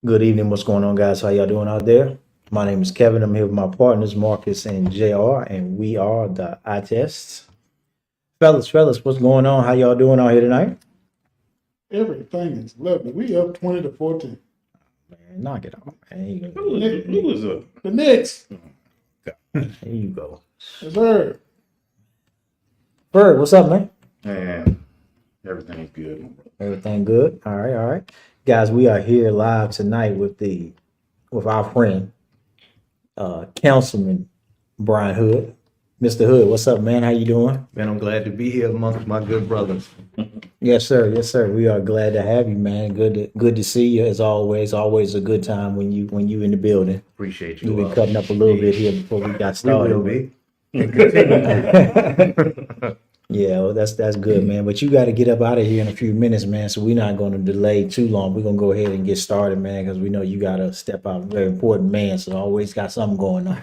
Good evening. What's going on, guys? How y'all doing out there? My name is Kevin. I'm here with my partners, Marcus and JR, and we are the eye tests. Fellas, what's going on? How y'all doing out here tonight? Everything is lovely. We up 20-14. Man, knock it off. Man. Who was up? The Knicks. There you go. Yes, sir. Bird, what's up, man? Man, everything's good. Everything good? All right. Guys, we are here live tonight with our friend, Councilman Bryant Hood. Mr. Hood, what's up, man? How you doing? Man, I'm glad to be here amongst my good brothers. Yes, sir. We are glad to have you, man. Good to see you as always. Always a good time when you in the building. Appreciate you. We've been cutting up a little bit here before we got started. We will be. Yeah, well, that's good, man. But you got to get up out of here in a few minutes, man. So we're not going to delay too long. We're going to go ahead and get started, man, because we know you got to step out. Very important, man. So always got something going on.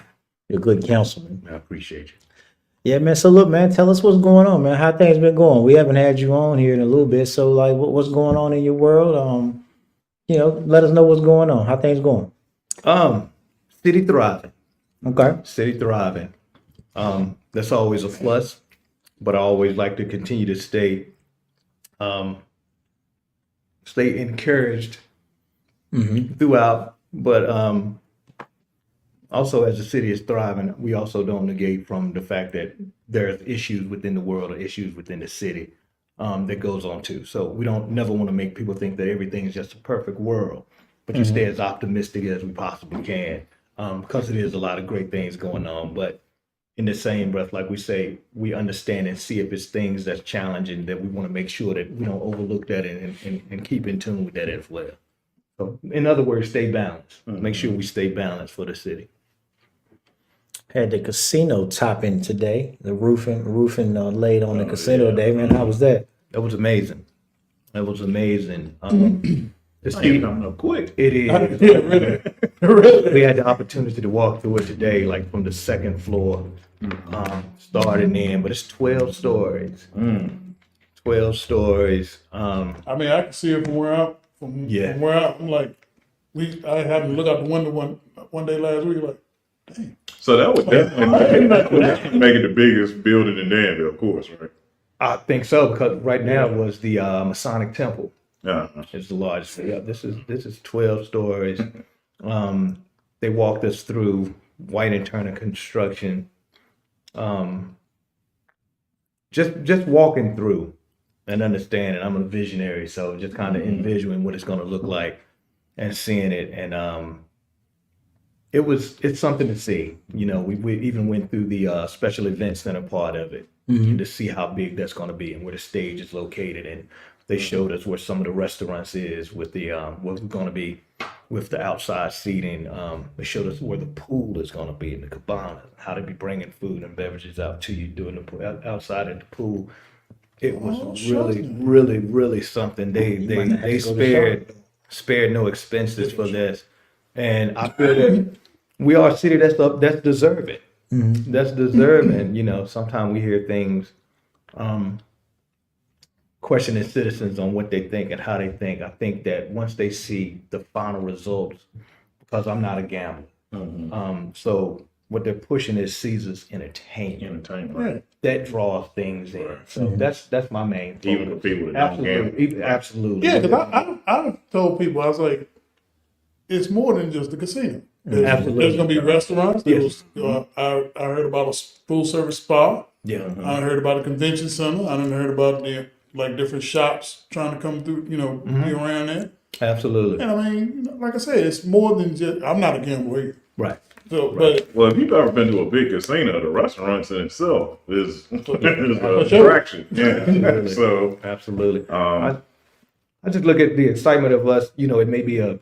You're a good councilman. I appreciate you. Yeah, man. So look, man, tell us what's going on, man. How things been going? We haven't had you on here in a little bit. So like, what's going on in your world? Let us know what's going on. How things going? City thriving. Okay. City thriving. That's always a plus, but I always like to continue to stay encouraged throughout. But also, as the city is thriving, we also don't negate from the fact that there's issues within the world or issues within the city that goes on too. So we don't never want to make people think that everything is just a perfect world, but you stay as optimistic as we possibly can because it is a lot of great things going on. But in the same breath, like we say, we understand and see if it's things that's challenging that we want to make sure that we don't overlook that and keep in tune with that as well. So in other words, stay balanced. Make sure we stay balanced for the city. Had the casino topping today. The roofing laid on the casino day, man. How was that? That was amazing. It's Coming up quick. It is. Yeah, really. We had the opportunity to walk through it today, like from the second floor, starting in, but it's 12 stories. 12 stories. I mean, I can see it from where I'm like, I happened to look out the window one day last week, like, dang. So that would definitely make it the biggest building in Danville, of course, right? I think so, because right now was the Masonic Temple. Uh-huh. It's the largest. Yeah, this is 12 stories. They walked us through White and Turner construction. Just walking through and understanding. I'm a visionary, so just kind of envisioning what it's going to look like and seeing it. And it's something to see. You know, we even went through the special event center part of it to see how big that's going to be and where the stage is located. And they showed us where some of the restaurants is with the what's going to be with the outside seating. They showed us where the pool is going to be in the cabana, how to be bringing food and beverages out to you doing the outside at the pool. It was really something. They spared no expenses for this, and I feel that we are a city that's deserving. That's deserving. You know, sometimes we hear things. Questioning citizens on what they think and how they think. I think that once they see the final results, because I'm not a gambler, so what they're pushing is Caesar's entertainment. Right. That draws things in. So that's my main focus. Even for people that don't gamble. Absolutely. Yeah, because I told people, I was like, it's more than just the casino. Absolutely. There's going to be restaurants. Yes. I heard about a full service spa. Yeah. I heard about a convention center. I done heard about different shops trying to come through, be around there. Absolutely. And I mean, like I said, it's more than just, I'm not a gambler either. Right. So, but Well, if you've ever been to a big casino, the restaurants in itself is an sure. attraction. Yeah. So, Absolutely. I just look at the excitement of us, it may be a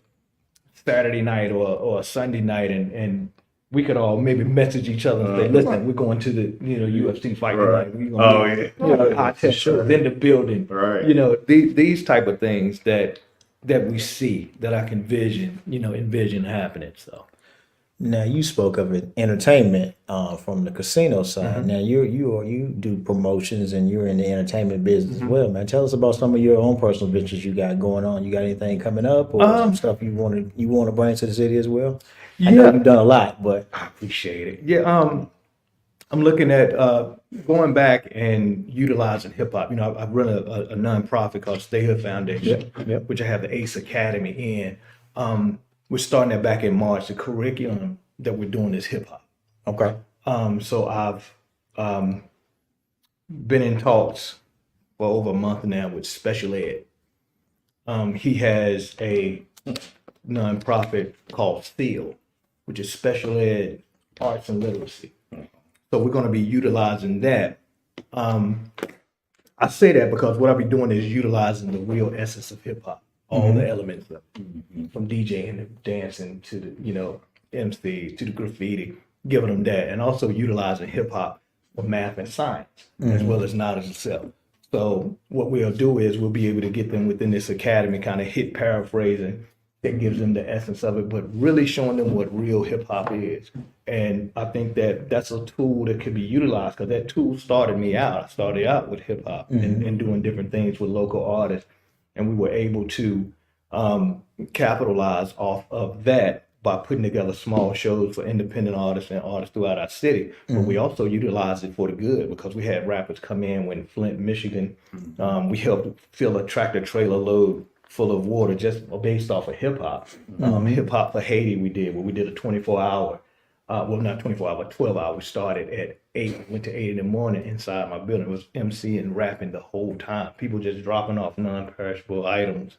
Saturday night or a Sunday night and we could all maybe message each other and say, listen, we're going to the, UFC fight tonight. We're going to high tech shows in the building. Right. These type of things that we see, that I can envision happening. So Now you spoke of it, entertainment from the casino side. Now you do promotions and you're in the entertainment business as well, man. Tell us about some of your own personal ventures you got going on. You got anything coming up or some stuff you want to bring to the city as well? I know you've done a lot, but I appreciate it. Yeah, I'm looking at going back and utilizing hip hop. You know, I run a nonprofit called Stay Hood Foundation, which I have the ACE Academy in. We're starting that back in March. The curriculum that we're doing is hip hop. okay. So I've been in talks for over a month now with Special Ed. He has a nonprofit called SEAL, which is Special Ed Arts and Literacy. So we're going to be utilizing that. I say that because what I'll be doing is utilizing the real essence of hip hop, all the elements of from DJing to dancing to the, MC to the graffiti, giving them that, and also utilizing hip hop for math and science as well as knowledge itself. So what we'll do is we'll be able to get them within this academy, kind of hit paraphrasing that gives them the essence of it, but really showing them what real hip hop is. And I think that that's a tool that could be utilized because that tool started me out. I started out with hip hop and doing different things with local artists. And we were able to capitalize off of that by putting together small shows for independent artists and artists throughout our city. But we also utilized it for the good because we had rappers come in when Flint, Michigan, we helped fill a tractor trailer load full of water just based off of hip hop. Hip hop for Haiti we did, where we did a 24-hour, well, not 24-hour, but 12-hour. We started at 8, went to 8 in the morning inside my building. It was MC and rapping the whole time. People just dropping off non-perishable items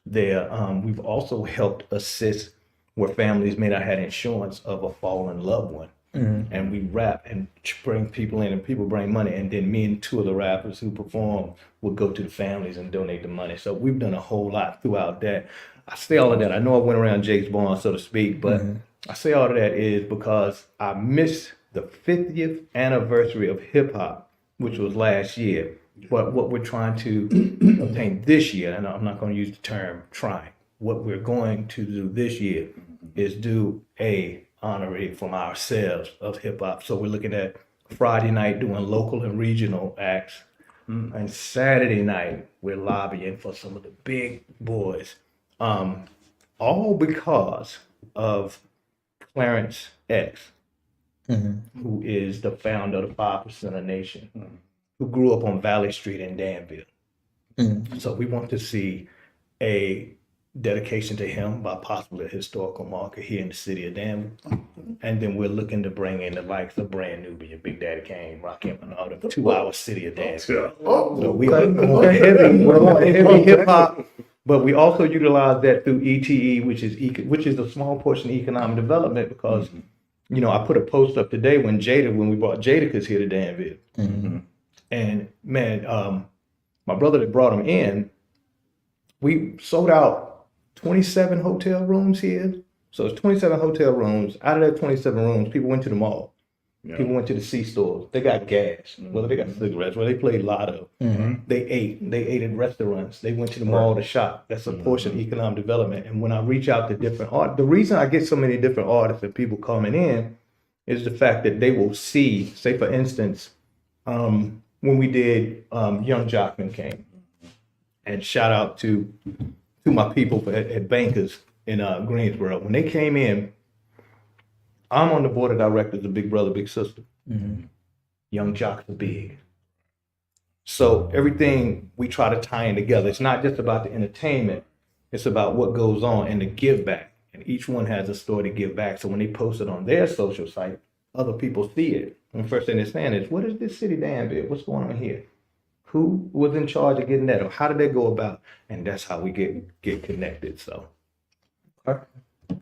there. We've also helped assist where families may not have insurance of a fallen loved one. And we rap and bring people in and people bring money. And then me and 2 of the rappers who perform would go to the families and donate the money. So we've done a whole lot throughout that. I say all of that. I know I went around Jake's barn, so to speak, but I say all of that is because I missed the 50th anniversary of hip hop, which was last year. But what we're trying to obtain this year, and I'm not going to use the term trying, what we're going to do this year is do a honorary from ourselves of hip hop. So we're looking at Friday night doing local and regional acts. And Saturday night, we're lobbying for some of the big boys. All because of Clarence X, who is the founder of the 5% Nation, who grew up on Valley Street in Danville. So we want to see a dedication to him by possibly a historical marker here in the city of Danville. And then we're looking to bring in the likes of Brand Newbie, Big Daddy Kane, Rakim, and all the 2-hour city of Danville. So we are going heavy hip hop, but we also utilize that through ETE, which is a small portion of economic development because, I put a post up today when we brought Jadakiss here to Danville. And man, my brother that brought him in, we sold out 27 hotel rooms here. So it's 27 hotel rooms. Out of that 27 rooms, people went to the mall. People went to the C-stores. They got gas, whether they got cigarettes, whether they played lotto. They ate at restaurants. They went to the mall to shop. That's a portion of economic development. And when I reach out to different art, the reason I get so many different artists and people coming in is the fact that they will see, say for instance, when we did Young Jockman came. And shout out to my people at Bankers in Greensboro. When they came in, I'm on the board of directors of Big Brother, Big Sister. Young Jocks are big. So everything we try to tie in together. It's not just about the entertainment. It's about what goes on and the give back. And each one has a story to give back. So when they post it on their social site, other people see it. And the first thing they're saying is, what is this city Danville? What's going on here? Who was in charge of getting that, or how did they go about? And that's how we get connected. So,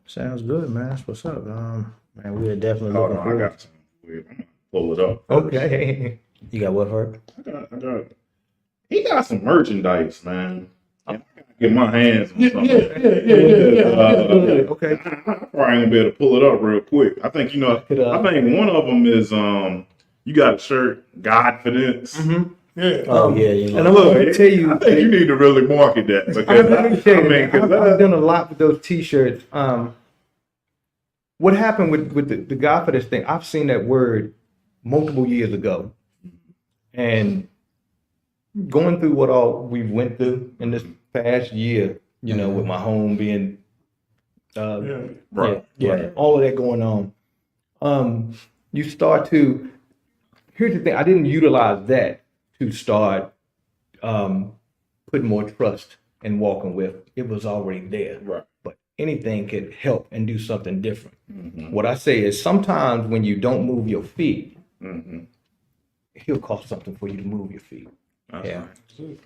Sounds good, man. That's what's up. Man, we're definitely Oh, looking no, I forward. got some. I'm gonna pull it up. okay. You got what, Herb? I got. He got some merchandise, man. I gotta get my hands on something. Okay. I probably ain't gonna be able to pull it up real quick. I think I think one of them is you got a shirt, Godfidence. Oh, yeah. And I'm going to tell you, I think you need to really market that because I've done a lot with those T-shirts. what happened with the Godfidence thing, I've seen that word multiple years ago. And going through what all we went through in this past year, you know, with my home being, Right. all of that going on, you start to, here's the thing, I didn't utilize that to start putting more trust in walking with. It was already there. Right. But anything could help and do something different. What I say is sometimes when you don't move your feet, he'll cost something for you to move your feet. Yeah.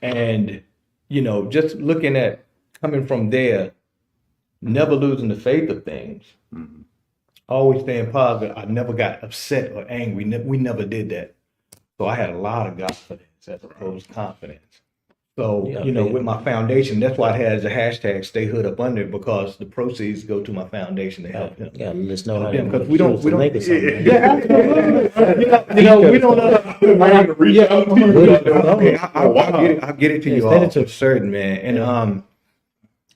And, you know, just looking at coming from there, never losing the faith of things, always staying positive. I never got upset or angry. We never did that. So I had a lot of confidence as opposed to confidence. So, you know, with my foundation, that's why it has the hashtag Stay Hood up under it, because the proceeds go to my foundation to help him. Yeah, let's know how Because we don't, yeah. yeah, absolutely. You know, we don't I'll get it to you all for certain, man. And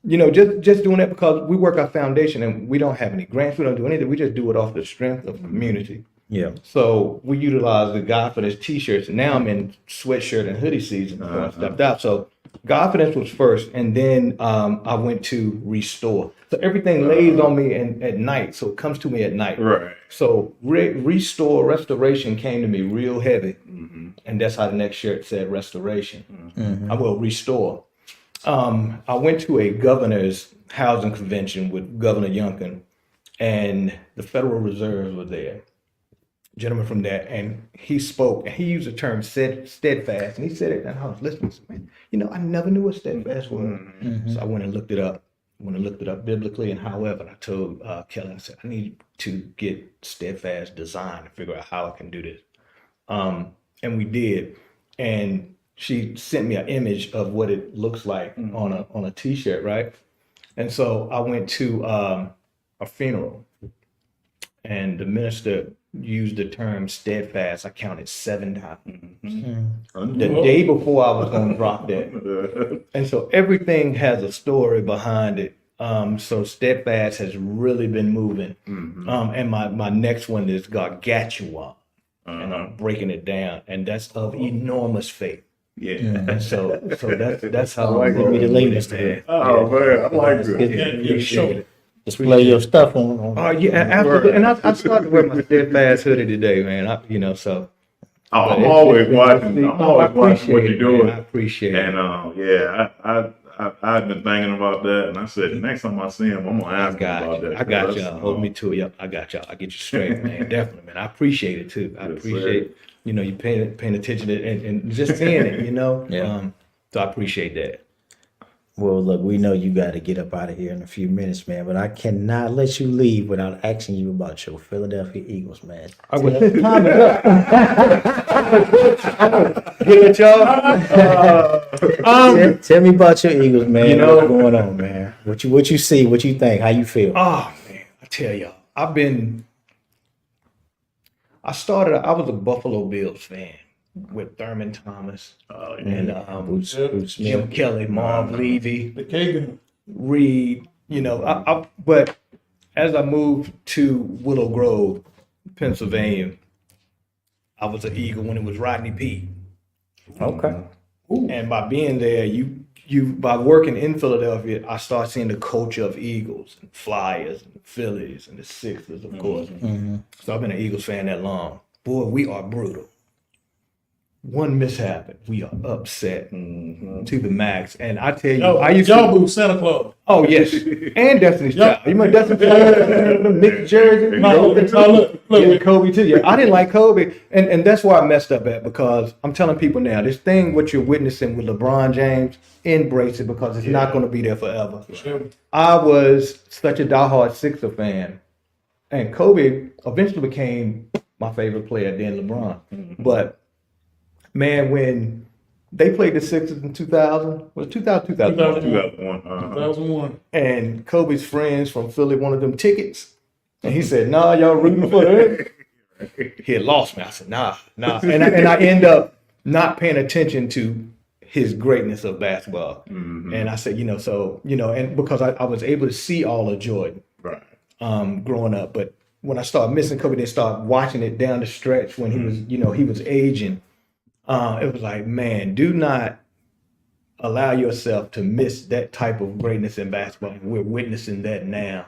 you know, just doing that because we work our foundation and we don't have any grants, we don't do anything. We just do it off the strength of community. Yeah. So we utilize the Godfidence t-shirts. Now I'm in sweatshirt and hoodie season before I stepped out. So Godfidence was first, and then I went to Restore. So everything lays on me at night. So it comes to me at night. Right. So restoration came to me real heavy. And that's how the next shirt said restoration. I will restore. I went to a governor's housing convention with Governor Youngkin, and the Federal Reserve was there. Gentleman from there, and he spoke, and he used the term steadfast, and he said it, and I was listening. Man, you know, I never knew what steadfast was. So I went and looked it up. Biblically, and however, I told Kelly, I said, I need to get steadfast design and figure out how I can do this. And we did, and she sent me an image of what it looks like on a t-shirt, right? And so I went to a funeral, and the minister used the term steadfast. I counted 7 times. The day before I was going to drop that. And so everything has a story behind it. So steadfast has really been moving. And my next one is Gargantua. And I'm breaking it down. And that's of enormous faith. Yeah. And so that's how I like roll it. The with latest it, here. Oh man, I like it. Appreciate it. Display your stuff on. Oh yeah, absolutely. And I started wearing my steadfast hoodie today, man. You know, so. Oh, I'm always watching. I'm always watching what you're doing. I appreciate it. And yeah, I've been thinking about that, and I said next time I see him, I'm gonna ask him about that. I got y'all. Hold me to it. Yep, I got y'all. I get you straight, man. Definitely, man. I appreciate it too. I appreciate you know you paying attention to it and just seeing it. You know. Yeah. So I appreciate that. Well, look, we know you got to get up out of here in a few minutes, man. But I cannot let you leave without asking you about your Philadelphia Eagles, man. I was time is up. Get it, y'all. Tell me about your Eagles, man. You know- What's going on, man? What you see? What you think? How you feel? Oh man, I tell y'all, I was a Buffalo Bills fan with Thurman Thomas and Bruce Jim Smith. Kelly, Marv Levy, The Kagan. Reed. You know, but as I moved to Willow Grove, Pennsylvania, I was an Eagle when it was Rodney Peete. Okay. And by being there, by working in Philadelphia, I started seeing the culture of Eagles and Flyers and Phillies and the Sixers, of course. So I've been an Eagles fan that long. Boy, we are brutal. One mishap, we are upset to the max. And I tell you, I used y'all to. boo Santa Claus. Oh yes, and Destiny's Child. You remember Destiny's Child? The mixed jersey. Look, Kobe too. Yeah, I didn't like Kobe, and that's why I messed up at, because I'm telling people now, this thing what you're witnessing with LeBron James, embrace it, because it's not going to be there forever. I was such a diehard Sixer fan, and Kobe eventually became my favorite player, then LeBron. But man, when they played the Sixers in 2000, was it 2001? 2001. And Kobe's friends from Philly wanted them tickets. And he said, nah, y'all rooting for them? He had lost me. I said, nah. And I end up not paying attention to his greatness of basketball. And I said, and because I was able to see all of Jordan. Right. growing up. But when I started missing Kobe, they started watching it down the stretch when he was, he was aging. It was like, man, do not allow yourself to miss that type of greatness in basketball. We're witnessing that now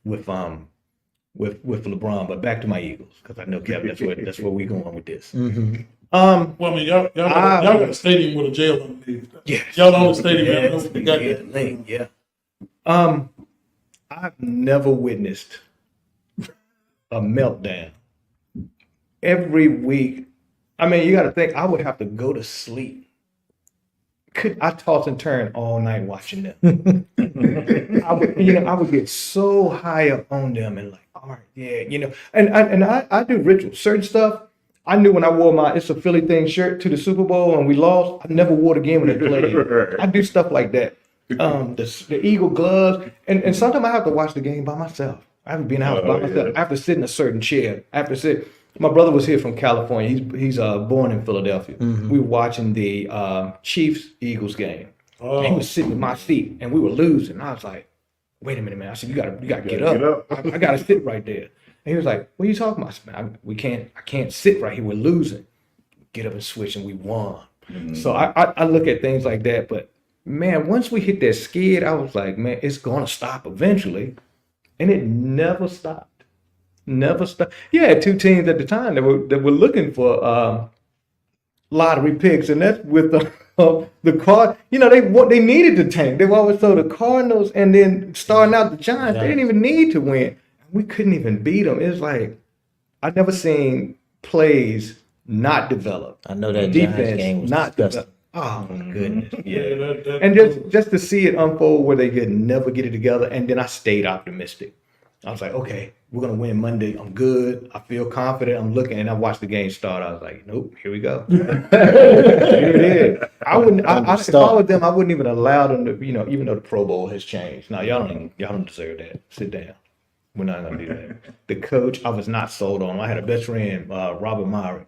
with LeBron. But back to my Eagles, because I know, Kevin, that's where we going with this. Mm-hmm. Well, I mean, y'all got a stadium with a jail underneath. Yes. Y'all the only stadium that got that. Yeah. I've never witnessed a meltdown. Every week, I mean, you got to think, I would have to go to sleep. I toss and turn all night watching them. I would get so high up on them and like, all right, yeah, and I do rituals, certain stuff. I knew when I wore It's a Philly Thing shirt to the Super Bowl and we lost, I never wore it again when they played. I do stuff like that. The Eagle gloves, and sometimes I have to watch the game by myself. I haven't been out by myself. Yeah. I have to sit in a certain chair. I have to sit. My brother was here from California. He's born in Philadelphia. Mm-hmm. We were watching the Chiefs-Eagles game. Oh. And he was sitting in my seat, and we were losing. And I was like, "Wait a minute, man!" I said, "You gotta get up. I gotta sit right there." And he was like, "What are you talking about?" I said, I can't sit right here. We're losing. Get up and switch, and we won. Mm-hmm. So I look at things like that. But man, once we hit that skid, I was like, man, it's gonna stop eventually, and it never stopped. Never stop. You had two teams at the time that were looking for lottery picks, and that's with the Card. They needed to tank. They always told the Cardinals, and then starting out the Giants. They didn't even need to win. We couldn't even beat them. It was like I've never seen plays not developed. I know that defense game was not developed. Oh my goodness! Yeah, and just to see it unfold where they could never get it together, and then I stayed optimistic. I was like, okay, we're gonna win Monday. I'm good. I feel confident. I'm looking, and I watched the game start. I was like, nope, here we go. Here it is. If I was them, I wouldn't even allow them to, even though the Pro Bowl has changed. Now y'all don't deserve that. Sit down. We're not gonna do that. The coach, I was not sold on. I had a best friend, Robert Myrie.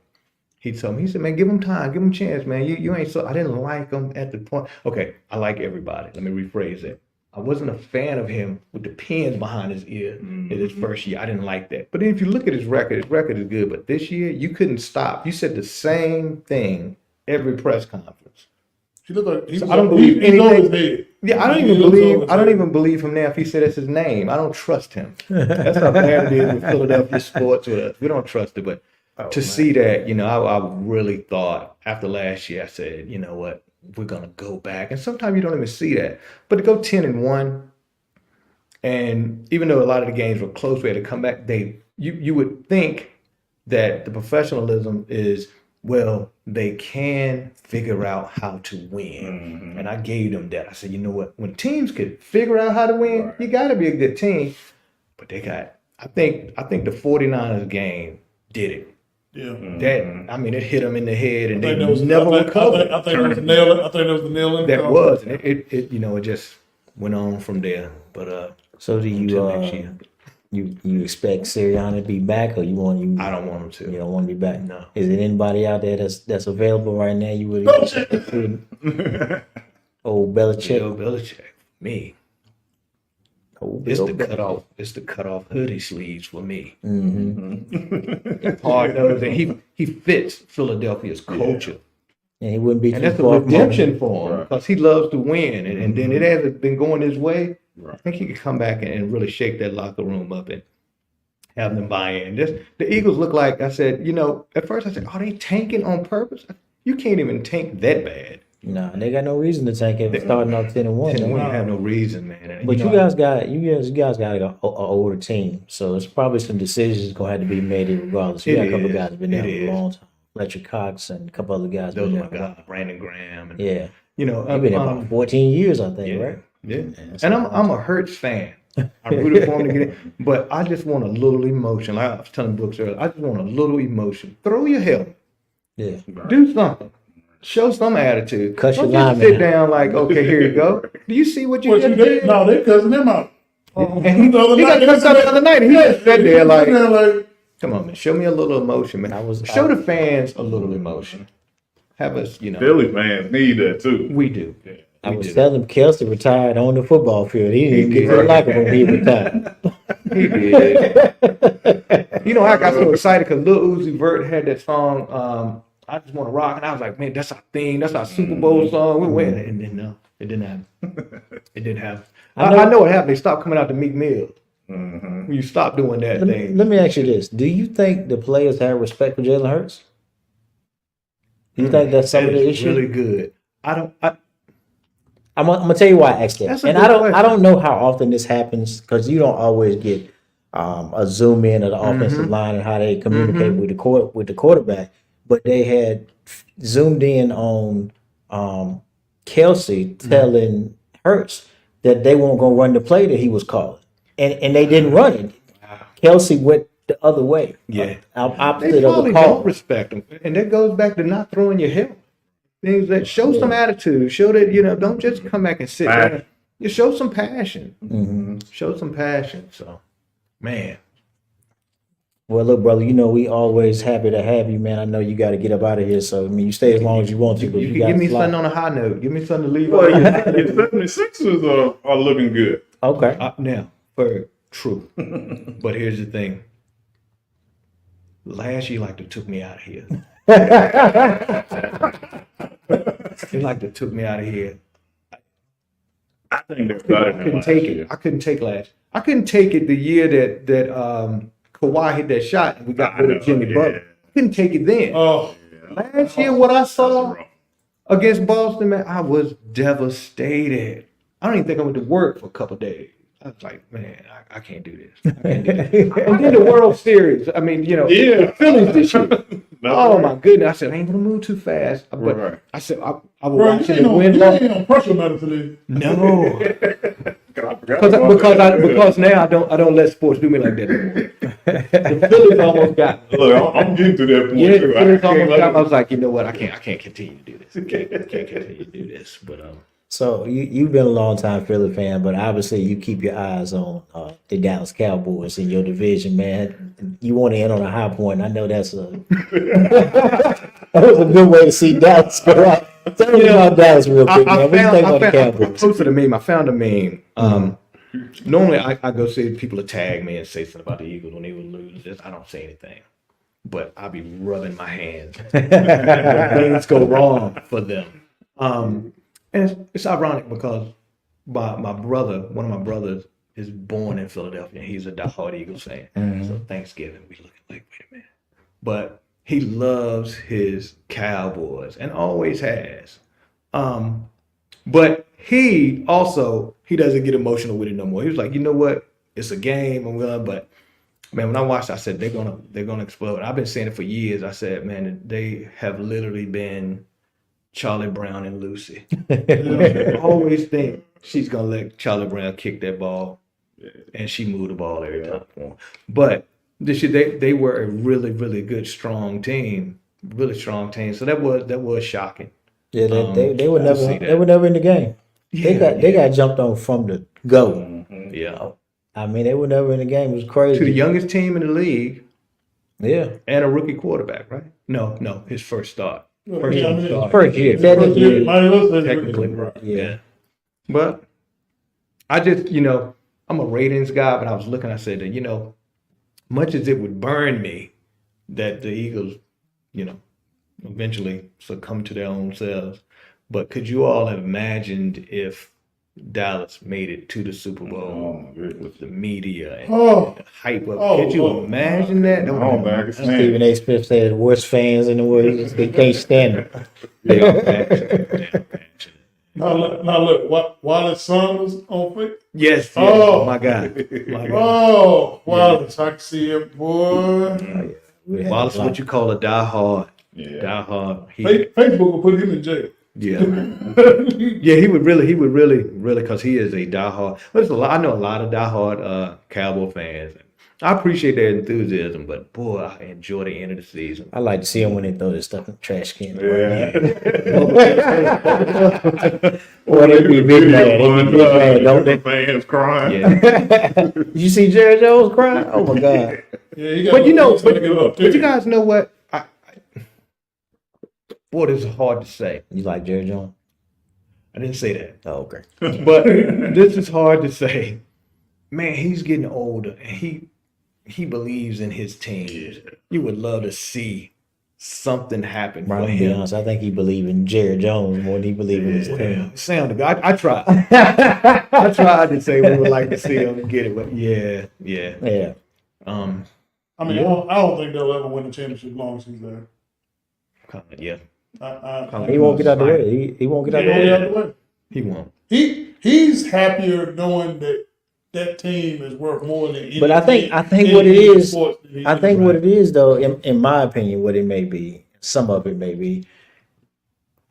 He told me, he said, man, give him time, give him a chance, man. You ain't so. I didn't like him at the point. Okay, I like everybody. Let me rephrase that. I wasn't a fan of him with the pins behind his ear in his first year. I didn't like that. But then if you look at his record is good. But this year, you couldn't stop. You said the same thing every press conference. He looked like I don't believe anything. Yeah, I don't even believe him now if he said that's his name. I don't trust him. That's how bad it is with Philadelphia sports with us. We don't trust it. But see that, I really thought after last year, I said, you know what? We're gonna go back, and sometimes you don't even see that. But to go 10-1, and even though a lot of the games were close, we had to come back. You would think that the professionalism is, well, they can figure out how to win, and I gave them that. I said, you know what? When teams could figure out how to win, you got to be a good team. But they got. I think the 49ers game did it. Yeah, it hit them in the head, and they never recovered. I think it was the nail. I think it was the nail in the that was, and it just went on from there. But so do you? You expect Sirianni to be back, or you want you? I don't want him to. You don't want to be back. No. Is there anybody out there that's available right now? You would. Old Belichick. Old Belichick. Me. It's the cut off hoodie sleeves for me. Mm-hmm. Hard nose, and he fits Philadelphia's culture. And he wouldn't be. And that's a redemption for him because he loves to win, and then it hasn't been going his way. Right. I think he could come back and really shake that locker room up and have them buy in. The Eagles look like, I said, at first I said, are they tanking on purpose? You can't even tank that bad. No, they got no reason to tank it. Starting off 10-1. 10-1 have no reason, man. And, but you guys got an older team, so it's probably some decisions gonna have to be made regardless. You got a couple of guys been there for a long time. Fletcher Cox and a couple other guys. Those are my guys, Brandon Graham. And, yeah, they've been there about 14 years, I think, right? Yeah, and I'm a Hurts fan. I rooted for him to get in, but I just want a little emotion. Like I was telling Brooks earlier, I just want a little emotion. Throw your helmet. Yeah, do something. Show some attitude. Cut your Don't just sit down like, okay, here you go. Do you see what you did? No, they cussing him out. And he got cussed out the other night. And he just sat there like, come on, man, show me a little emotion, man. Show the fans a little emotion. Have us, Philly fans need that too. We do. Yeah. I was telling him Kelsey retired on the football field. He didn't even get to the locker room when he retired. He did. You know, I got so excited because Lil Uzi Vert had that song, I Just Want to Rock, and I was like, man, that's our theme. That's our Super Bowl song. We went, and then no, it didn't happen. It didn't happen. I know what happened. They stopped coming out to Meek Mill. When you stop doing that thing. Let me ask you this: do you think the players have respect for Jalen Hurts? Do you think that's some of the issue? Really good. I'm gonna tell you why I asked that, That's a and good I question. don't know how often this happens because you don't always get a zoom in of the offensive line and how they communicate with the quarterback. But they had zoomed in on Kelsey telling Hurts that they weren't gonna run the play that he was calling, and they didn't run it. Kelsey went the other way. Yeah. Opposite They of probably the call. don't respect him. And that goes back to not throwing your helmet. Things that show some attitude. Show that, don't just come back and sit there. You show some passion. Show some passion. So, man. Well, look, brother, we always happy to have you, man. I know you got to get up out of here, so you stay as long as you want to. But You can gotta give me fly. something on a high note. Give me something to leave Well, on. your 76ers are looking good. Okay. Now, for true. But here's the thing. Last year, like, they took me out of here. They like to took me out of here. I think they're better I than couldn't last take year. it. I couldn't take last. I couldn't take it the year that Kawhi hit that shot and we got rid of Jimmy Butler. I couldn't take it then. Oh, Last year, what I saw That's rough. against Boston, man, I was devastated. I don't even think I went to work for a couple of days. I was like, man, I can't do this. I can't do this. And then the World Series. I mean, Yeah. the Phillies this year. No, Oh my goodness! I said I ain't gonna move too fast. But Right. I said I was bro, watching you the win ain't loss. on pressure medicine today. No, Because because now I don't let sports do me like that anymore. The Phillies almost got me. Look, I'm getting to that point Yeah, too. the Phillies almost got me. I was like, you know what? I can't continue to do this. I can't continue to do this. But So you've been a long time Philly fan, but obviously you keep your eyes on the Dallas Cowboys in your division, man. You want to end on a high point. I know that's that was a good way to see Dallas go out. Tell me about Dallas real quick, man. What do you think about the I Cowboys? posted a meme. I found a meme. Normally I go see people to tag me and say something about the Eagles when they would lose. I don't say anything, but I'll be rubbing my hands. Things go wrong for them. And it's ironic because my brother, one of my brothers, is born in Philadelphia. He's a diehard Eagles fan. So Thanksgiving, we looking like, wait a minute. But he loves his Cowboys and always has. But he doesn't get emotional with it no more. He was like, you know what? It's a game. But man, when I watched, I said they're gonna explode. I've been saying it for years. I said, man, they have literally been Charlie Brown and Lucy. I always think she's gonna let Charlie Brown kick that ball, and she moved the ball every time for him. But this year they were a really, really good, strong team, really strong team. So that was shocking. Yeah, they were to see never that. they were never in the game. They got jumped on from the go. Yeah, I mean, they were never in the game. It was crazy. to the youngest team in the league Yeah. and a rookie quarterback, right? No, his first start. First Yeah, I mean, start. First year. First year, Technically. Mighty Lewis is Technically, right. Yeah. But I just, I'm a ratings guy, but I was looking, I said that, much as it would burn me that the Eagles, eventually succumb to their own selves, but could you all have imagined if Dallas made it to the Super Bowl with the media and the hype of it? Could you imagine that? That would've been- Stephen A. Smith said the worst fans in the world. They can't stand them. They are passionate. Now look, Wallace son was on flick. Yes, Oh. my God. My God. Oh, Wallace, I can see it, boy. Wallace, what you call a diehard. Yeah. Diehard. Facebook will put him in jail. Yeah. Yeah, he would really, because he is a diehard. There's I know a lot of diehard Cowboy fans. I appreciate their enthusiasm, but boy, I enjoy the end of the season. I like to see them when they throw this stuff in the trash can. Or they be big mad. They be big mad, don't they? Fans crying. Yeah. You see Jerry Jones crying? Oh my God. Yeah, he got But but you guys know what? Boy, this is hard to say. You like Jerry Jones? I didn't say that. Oh, okay. But this is hard to say. man, he's getting older, and he believes in his team. You would love to see something happen Bro, for I'm gonna be him. honest. I think he believe in Jerry Jones more than he believe in his Well, team. sound good. I tried. I tried to say we would like to see him get it, but yeah. Yeah. I mean, I don't think they'll ever win a championship as long as he's there. Yeah. He won't get out the way. He won't get out the way. Get out the way. He won't. He's happier knowing that team is worth more than any But I think team what it in is, sports that he I is. think what it is though, in my opinion, what it may be, some of it may be,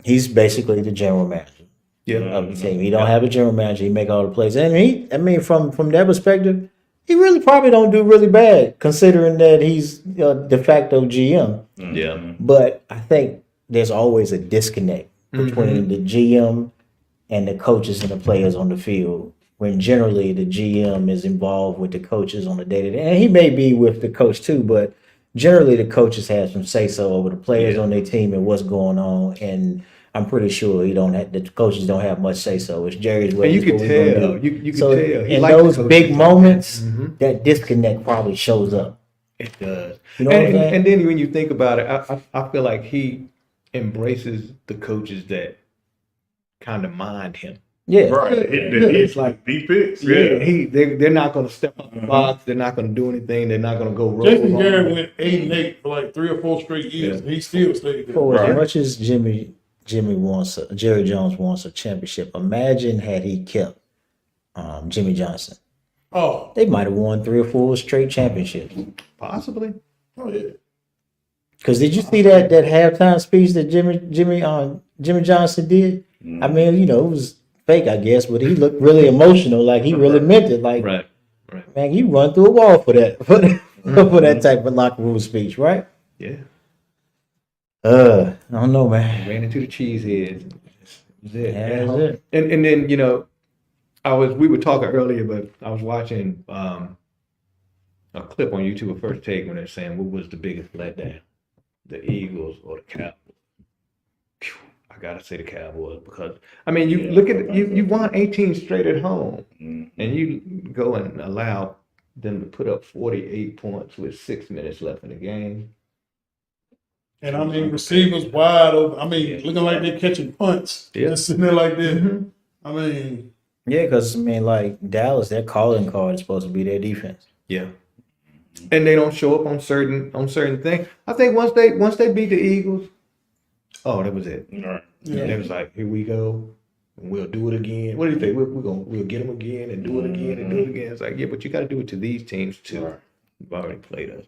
he's basically the general manager of the team. He don't have a general manager. He make all the plays, and from that perspective, he really probably don't do really bad considering that he's de facto GM. Yeah. But I think there's always a disconnect between the GM and the coaches and the players on the field. When generally the GM is involved with the coaches on a day-to-day, and he may be with the coach too, but generally the coaches have some say-so over the players on their team and what's going on. And I'm pretty sure the coaches don't have much say-so. It's Jerry's way. And you can what we're gonna tell. do. You can So tell. He in likes the those coaches. big moments, that disconnect probably shows up. It does. You know what I'm and, saying? and then when you think about it, I feel like he embraces the coaches that kind of mind him. Yeah. Right. It's like he picks. Yeah, Yeah. they're not going to step up the box. They're not going to do anything. They're not going to go roll. Jason on. Garrett went 8-8 for like 3 or 4 straight years, and he still stayed there. For as Right. much as Jerry Jones wants a championship, imagine had he kept Jimmy Johnson. Oh, They might have won 3 or 4 straight championships. Possibly. yeah. Because did you see that halftime speech that Jimmy Johnson did? I mean, it was fake, I guess, but he looked really emotional, like he really meant it. Like, Right. man, you run through a wall for that for that type of locker room speech, right? Yeah. I don't know, man. Ran into the cheeseheads. That's it. Yeah, that's it. And then we were talking earlier, but I was watching a clip on YouTube of First Take when they're saying what was the biggest letdown, the Eagles or the Cowboys. Phew, I gotta say the Cowboys because I mean you look at you won 18 straight at home, and you go and allow them to put up 48 points with 6 minutes left in the game. And I mean, receivers wide open. I mean, looking like they're catching punts. Yeah. Just sitting there like this. I mean, Yeah, because like Dallas, their calling card is supposed to be their defense. Yeah. And they don't show up on certain things. I think once they beat the Eagles, oh, that was it. Right. yeah. And it was like, here we go. And we'll do it again. What do you think? We'll get them again and do it again and do it again. It's like, yeah, but you got to do it to these teams too. Right. You've already played us.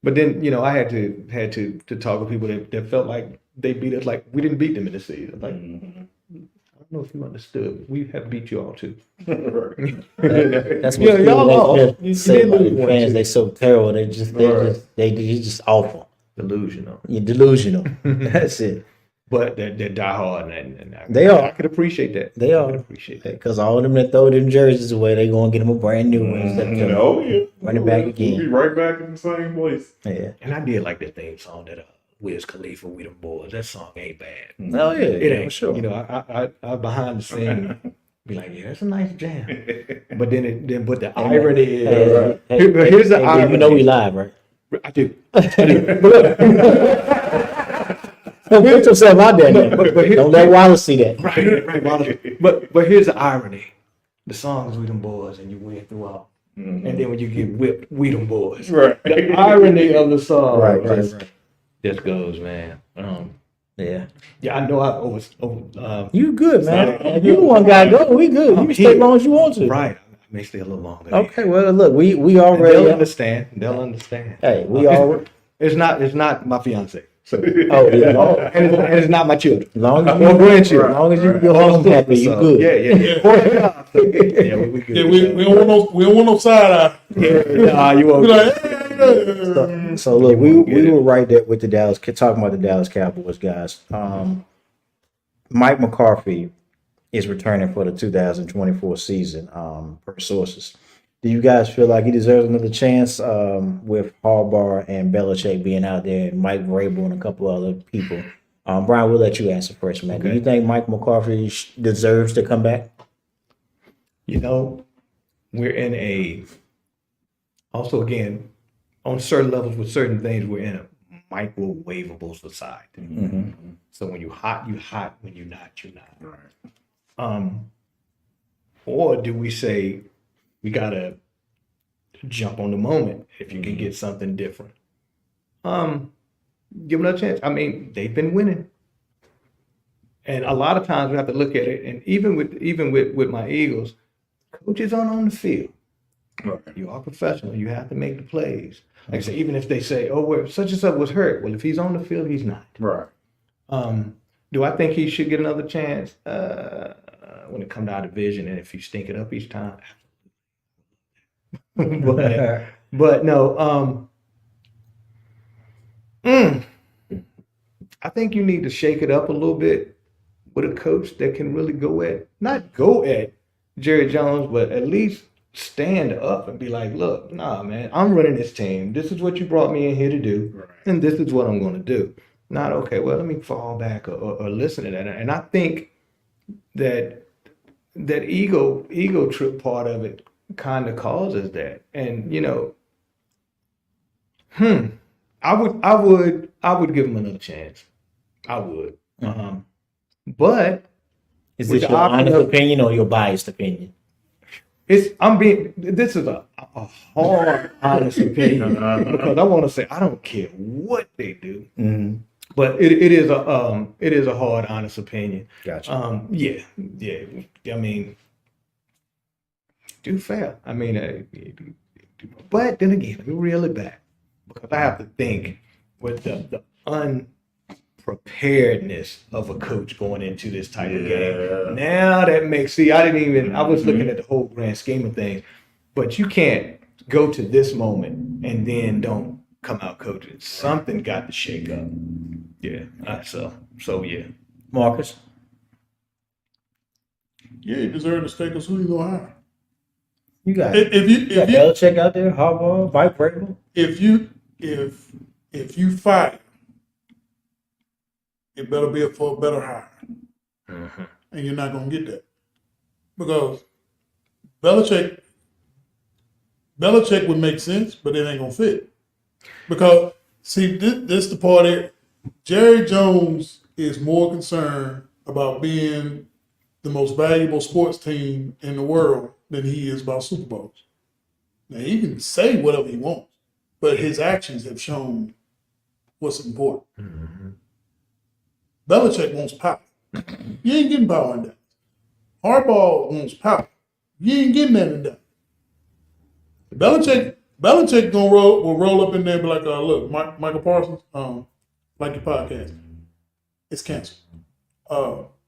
But then, I had to talk with people that felt like they beat us, like we didn't beat them in the season. Like, I don't know if you understood. We have beat you all too. That's what Yeah, y'all lost. they You say did about lose the one, fans. too. They so terrible. They just awful. Delusional. You're delusional. That's it. But they're diehard, and They are. I could appreciate that. They I are. could appreciate that. Because all of them that throw them jerseys away, they go and get them a brand new one instead of Oh yeah. running back We'll be again. right back in the same place. Yeah. And I did like that theme song that Wiz Khalifa, We Them Boys. That song ain't bad. Oh yeah, It ain't. for sure. I behind the scene be like, yeah, that's a nice jam. But but the irony is, here's the irony. You know we live, right? I do. Don't put yourself out there. Now. But here- Don't let Wallace see that. Right. But here's the irony. The song is We Them Boys, and you win throughout. And then when you get whipped, We Them Boys. Right. The irony of the song. Right. Just goes, man. Yeah. Yeah, I know I over You good, man. If you one guy go, we good. You can stay as long as you want to. right. I may stay a little longer. Okay, well look, we And already they'll understand. They'll understand. hey, we already It's not my fiance. So oh yeah. and it's not my children. Long as Or grandchildren. as long as you go home happy, you So, good. Yeah. Yeah, we good. Yeah, we don't want no side eye. Nah, you won't. Be like, hey. So look, we were right there with the Dallas, talking about the Dallas Cowboys, guys. Mike McCarthy is returning for the 2024 season, per sources. Do you guys feel like he deserves another chance with Harbaugh and Belichick being out there, and Mike Vrabel and a couple other people? Brian, we'll let you answer first, man. Do Okay. you think Mike McCarthy deserves to come back? we're in a, also again, on certain levels with certain things, we're in a microwavable society. Mm-hmm. So when you're hot, you're hot. When you're not, you're not. Right. Or do we say we gotta jump on the moment if you can get something different? Give them a chance. I mean, they've been winning. And a lot of times we have to look at it, and even with my Eagles, coaches aren't on the field. Right. You are professional. You have to make the plays. Like I say, even if they say, "Oh, well, such and such was hurt," well, if he's on the field, he's not. Right. Do I think he should get another chance when it comes to our division, and if you stink it up each time? but no. I think you need to shake it up a little bit with a coach that can really not go at Jerry Jones, but at least stand up and be like, look, nah, man, I'm running this team. This is what you brought me in here to do. Right. And this is what I'm going to do. Not, okay, well, let me fall back or listen to that. And I think that ego trip part of it kind of causes that. And, I would give him another chance. I would. But Is with this the your option honest of- opinion or your biased opinion? this is a hard, honest opinion because I want to say I don't care what they do, Mm-hmm. but it is a hard, honest opinion. Gotcha. Yeah. I mean, do fair. I mean, but then again, let me reel it back because I have to think with the unpreparedness of a coach going into this type of game. Now that makes I was looking at the whole grand scheme of things, but you can't go to this moment and then don't come out coaching. Something got to shake up. Yeah. So yeah. Marcus? Yeah, you deserve to stay because who you gonna hire? You got If you got Belichick out there, Harbaugh, Mike Vrabel. if you fire, it better be for a better hire. And you're not gonna get that. Because Belichick would make sense, but it ain't gonna fit. Because see, this the part that Jerry Jones is more concerned about being the most valuable sports team in the world than he is about Super Bowls. Now he can say whatever he wants, but his actions have shown what's important. Belichick wants power. You ain't getting power in that. Harbaugh wants power. You ain't getting that in that. Belichick will roll up in there and be like, look, Michael Parsons, like your podcast, it's canceled.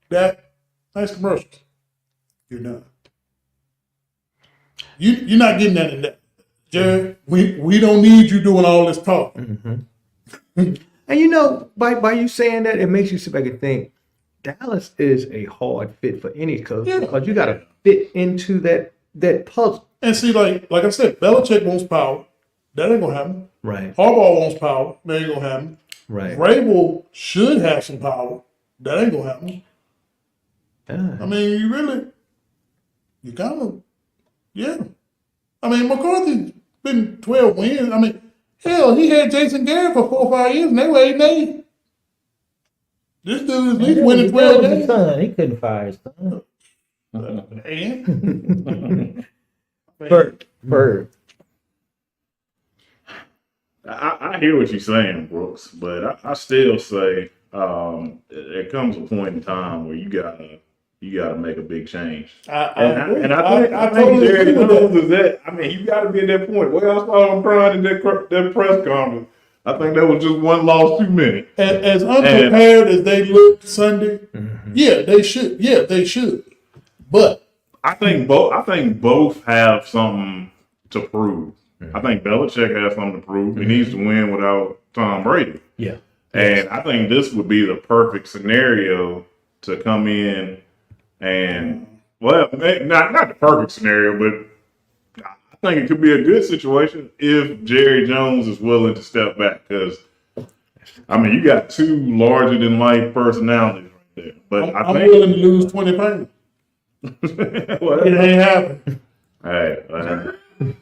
That nice commercials. You're done. You're not getting that in that. Jerry, we don't need you doing all this talking. And by you saying that, it makes you sit back and think Dallas is a hard fit for any coach because you got to fit into that puzzle. And see, like I said, Belichick wants power. That ain't gonna happen. Right. Harbaugh wants power. That ain't gonna happen. Right. Vrabel should have some power. That ain't gonna happen. I mean, you kind of, yeah. I mean, McCarthy's been 12 wins. I mean, hell, he had Jason Garrett for 4 or 5 years, and they were 8-8. This dude is at least winning 12 games. Son. He couldn't fire his son. And Bird. I hear what you're saying, Brooks, but I still say there comes a point in time where you gotta make a big change. I think Jerry Jones is that. I mean, you got to be at that point. Well, I saw him crying in that press conference. I think that was just one loss too many. as unprepared as they looked Sunday, yeah, they should. Yeah, they should. But I think both have something to prove. I think Belichick has something to prove. He needs to win without Tom Brady. Yeah. And I think this would be the perfect scenario to come in and, well, not the perfect scenario, but I think it could be a good situation if Jerry Jones is willing to step back. Because, I mean, you got two larger-than-life personalities right there. But I'm willing to lose 20 pounds. Well, It ain't happening. Hey, I mean,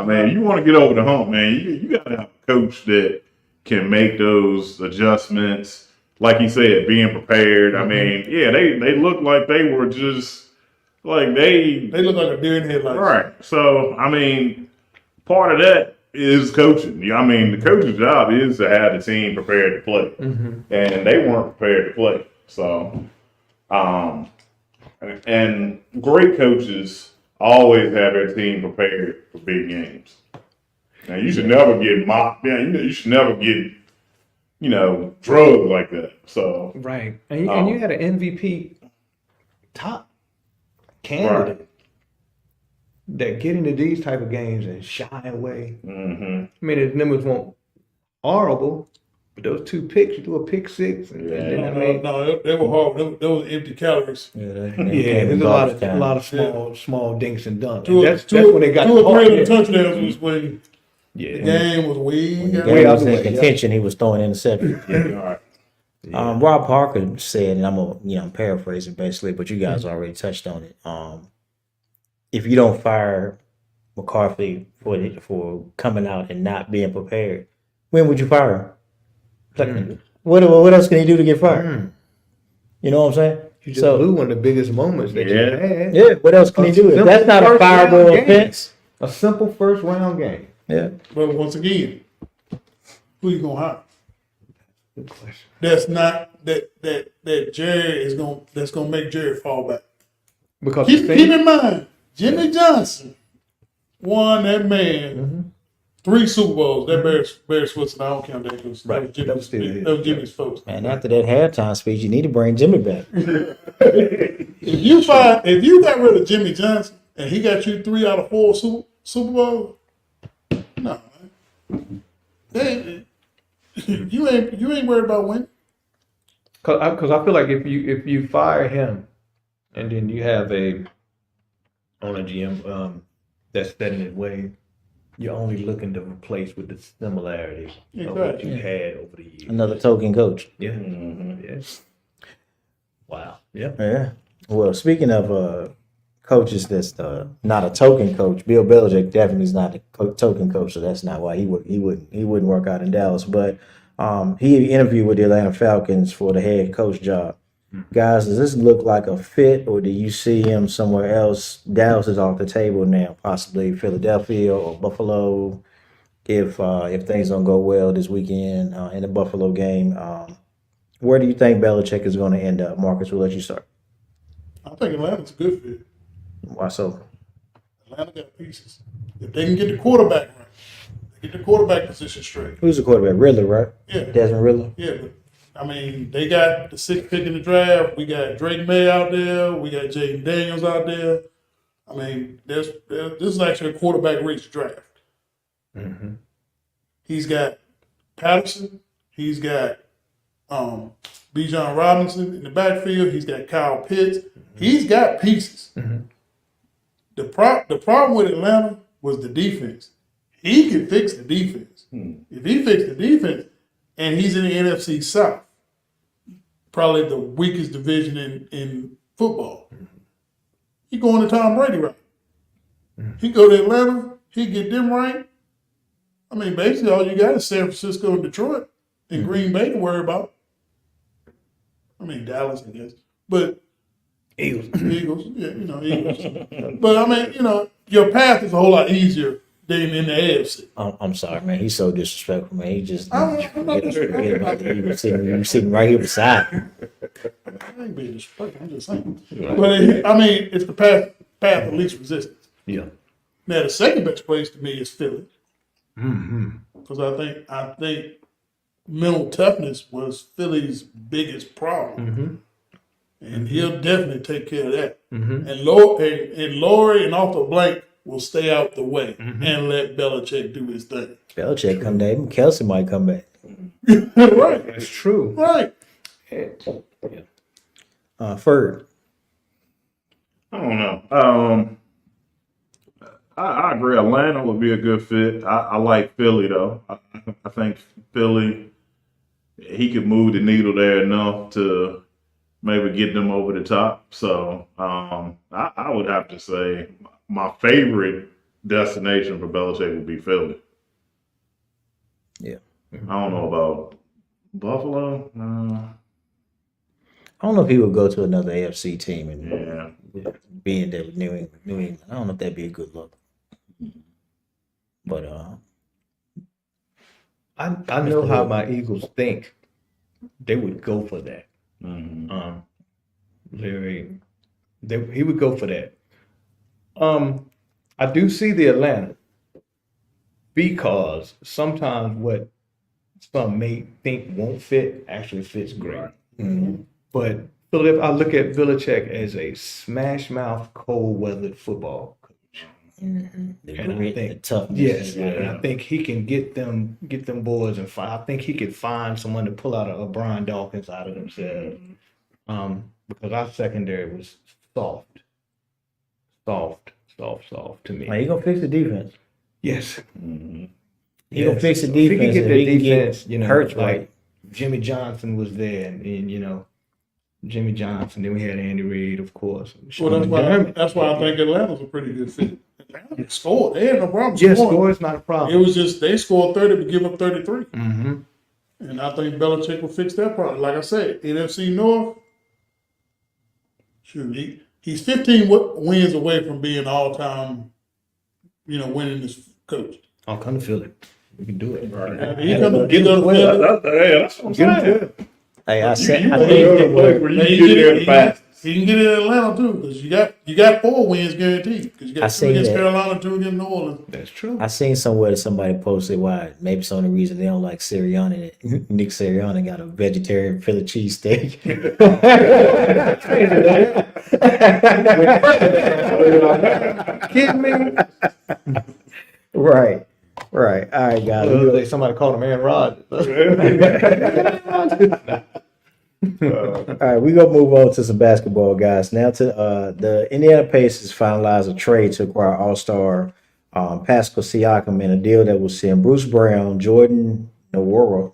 mean, you want to get over the hump, man. You got to have a coach that can make those adjustments. Like you said, being prepared. I mean, yeah, they look like they were just like they look like a deer in headlights. right. So I mean, part of that is coaching. I mean, the coach's job is to have the team prepared to play, and they weren't prepared to play. So, and great coaches always have their team prepared for big games. Now, you should never get mocked. Yeah, you should never get, drugged like that. So Right. And you had an MVP top candidate that get into these type of games and shy away. I mean, his numbers weren't horrible, but those 2 picks, you do a pick 6. And then, I mean, No, they were horrible. They were empty calories. Yeah, there's a lot of small dinks and dunks. Two, That's two, when they got 2 or 3 of the yeah. touchdowns was when the game was way When the out. game out was the in way, contention, he was throwing interceptions. all right. Rob Parker said, and I'm paraphrasing basically, but you guys already touched on it. If you don't fire McCarthy for coming out and not being prepared, when would you fire him? Like, what else can he do to get fired? You know what I'm saying? You just blew one of the biggest moments that you had. Yeah, what else can he do? If that's not a fireable offense. A simple first round game. Yeah. But once again, who you gonna hire? Good question. That's not that Jerry is that's gonna make Jerry fall back. Because Keep in mind, Jimmy Johnson won that man 3 Super Bowls. That Barry Switzer, I don't count that because Right. that was Jimmy's folks. And after that halftime speech, you need to bring Jimmy back. If you got rid of Jimmy Johnson and he got you 3 out of 4 Super Bowls, no, man. You ain't worried about winning. Because I feel like if you fire him, and then you have a GM that's set in his way, you're only looking to replace with the similarity of what you had over the years. Another token coach. Yeah. Yeah. Wow. Yeah. Yeah. Well, speaking of coaches that's not a token coach, Bill Belichick definitely is not a token coach, so that's not why he wouldn't work out in Dallas. But he interviewed with the Atlanta Falcons for the head coach job. Guys, does this look like a fit, or do you see him somewhere else? Dallas is off the table now, possibly Philadelphia or Buffalo, if things don't go well this weekend in the Buffalo game. Where do you think Belichick is going to end up? Marcus, we'll let you start. I think Atlanta's a good fit. Why so? Atlanta got pieces. If they can get the quarterback right, they get the quarterback position straight. Who's the quarterback? Riddler, right? Yeah. Desmond Riddler? Yeah, but I mean, they got the 6th pick in the draft. We got Drake May out there. We got Jaden Daniels out there. I mean, this is actually a quarterback-rich draft. He's got Patterson. He's got Bijan Robinson in the backfield. He's got Kyle Pitts. He's got pieces. The problem with Atlanta was the defense. He can fix the defense. If he fixed the defense, and he's in the NFC South, probably the weakest division in football. He going to Tom Brady right. He go to Atlanta, he get them right. I mean, basically all you got is San Francisco and Detroit and Green Bay to worry about. I mean, Dallas, I guess. But Eagles, yeah, Eagles. But I mean, your path is a whole lot easier than in the AFC. I'm sorry, man. He's so disrespectful, man. He just I'm not forget about the Eagles. You're sitting right here beside him. I ain't being disrespectful, I'm just saying. But I mean, it's the path of least resistance. Yeah. Now the second best place to me is Philly. Because I think mental toughness was Philly's biggest problem. And he'll definitely take care of that. And Laurie and Arthur Blank will stay out the way and let Belichick do his thing. Belichick come back. Even Kelsey might come back. Right. That's true. Right. Ferg. I don't know. I agree. Atlanta would be a good fit. I like Philly though. I think Philly, he could move the needle there enough to maybe get them over the top. So I would have to say my favorite destination for Belichick would be Philly. Yeah. I don't know about Buffalo. I don't know if he would go to another AFC team and Yeah. being there with New England. I don't know if that'd be a good look. But I know how my Eagles think. They would go for that. Mm-hmm. Larry, he would go for that. I do see the Atlanta because sometimes what some may think won't fit actually fits great. mhm. But Philip, I look at Belichick as a smash mouth, cold weathered football coach. The And I grit, the think toughness. yes, Yeah. and I think he can get them boys and find. I think he could find someone to pull out a Brian Dawkins out of themselves. Because our secondary was soft to me. Like, he gonna fix the defense. Yes, Mm-hmm. He gonna fix the So if he defense. can get if that he can get defense, you know, Hurts like right. Jimmy Johnson was there, and you know, Jimmy Johnson. Then we had Andy Reid, of course. Well, Sean that's why McDermott. I think Atlanta's a pretty good fit. Atlanta scored. They had no problem Yeah, scoring. score is not a It problem. was just they scored 30 but give up 33. Mm-hmm. And I think Belichick will fix that problem. Like I said, NFC North, shoot, he's 15 wins away from being all-time, winning this coach. I'll come to Philly. We can do it. Right. He gonna Get him Philly. That's what I'm Get him saying. to it. Hey, I said, You I want to go to a think place where you Hey, can he get get there it- fast. He can get it in Atlanta too, because you got 4 wins guaranteed. Because you I got 2 seen against that. Carolina, 2 against New Orleans. That's true. I seen somewhere that somebody posted why maybe some of the reason they don't like Sirianni that Nick Sirianni got a vegetarian Philly cheesesteak. Kidding me? Right. All right, guys. We go- Somebody called him Aaron Rodgers. All right, we gonna move on to some basketball, guys. Now to the Indiana Pacers finalized a trade to acquire All-Star Pascal Siakam in a deal that will send Bruce Brown, Jordan Nwora,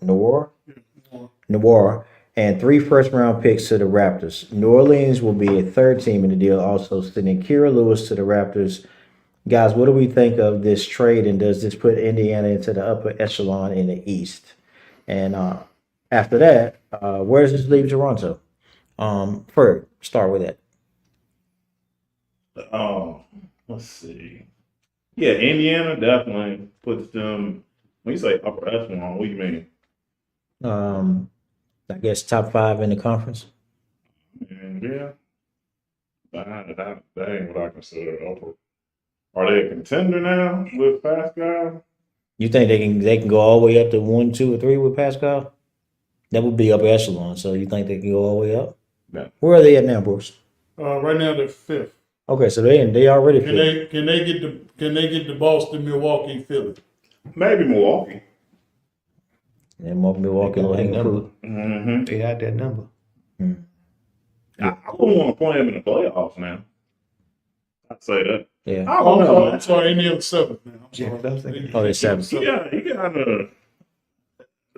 and 3 first-round picks to the Raptors. New Orleans will be a third team in the deal, also sending Kira Lewis to the Raptors. Guys, what do we think of this trade, and does this put Indiana into the upper echelon in the East? And after that, where does this leave Toronto? Ferg, start with that. Let's see. Yeah, Indiana definitely puts them. When you say upper echelon, what do you mean? I guess top 5 in the conference. And yeah, that ain't what I consider upper. Are they a contender now with Pascal? You think they can go all the way up to 1, 2, or 3 with Pascal? That would be upper echelon. So you think they can go all the way up? Yeah. Where are they at now, Bruce? Right now they're 5th. Okay, so they already Can fit. they get the Boston, Milwaukee, Philly? Maybe Milwaukee. And Milwaukee will hang fruit. Mm-hmm. They had that number. I wouldn't want to play them in the playoffs now. I'd say that. Yeah. I don't know. I'm sorry, Indiana 7th now. I'm Yeah, sorry. that's it. Oh, they're 7th. You gotta.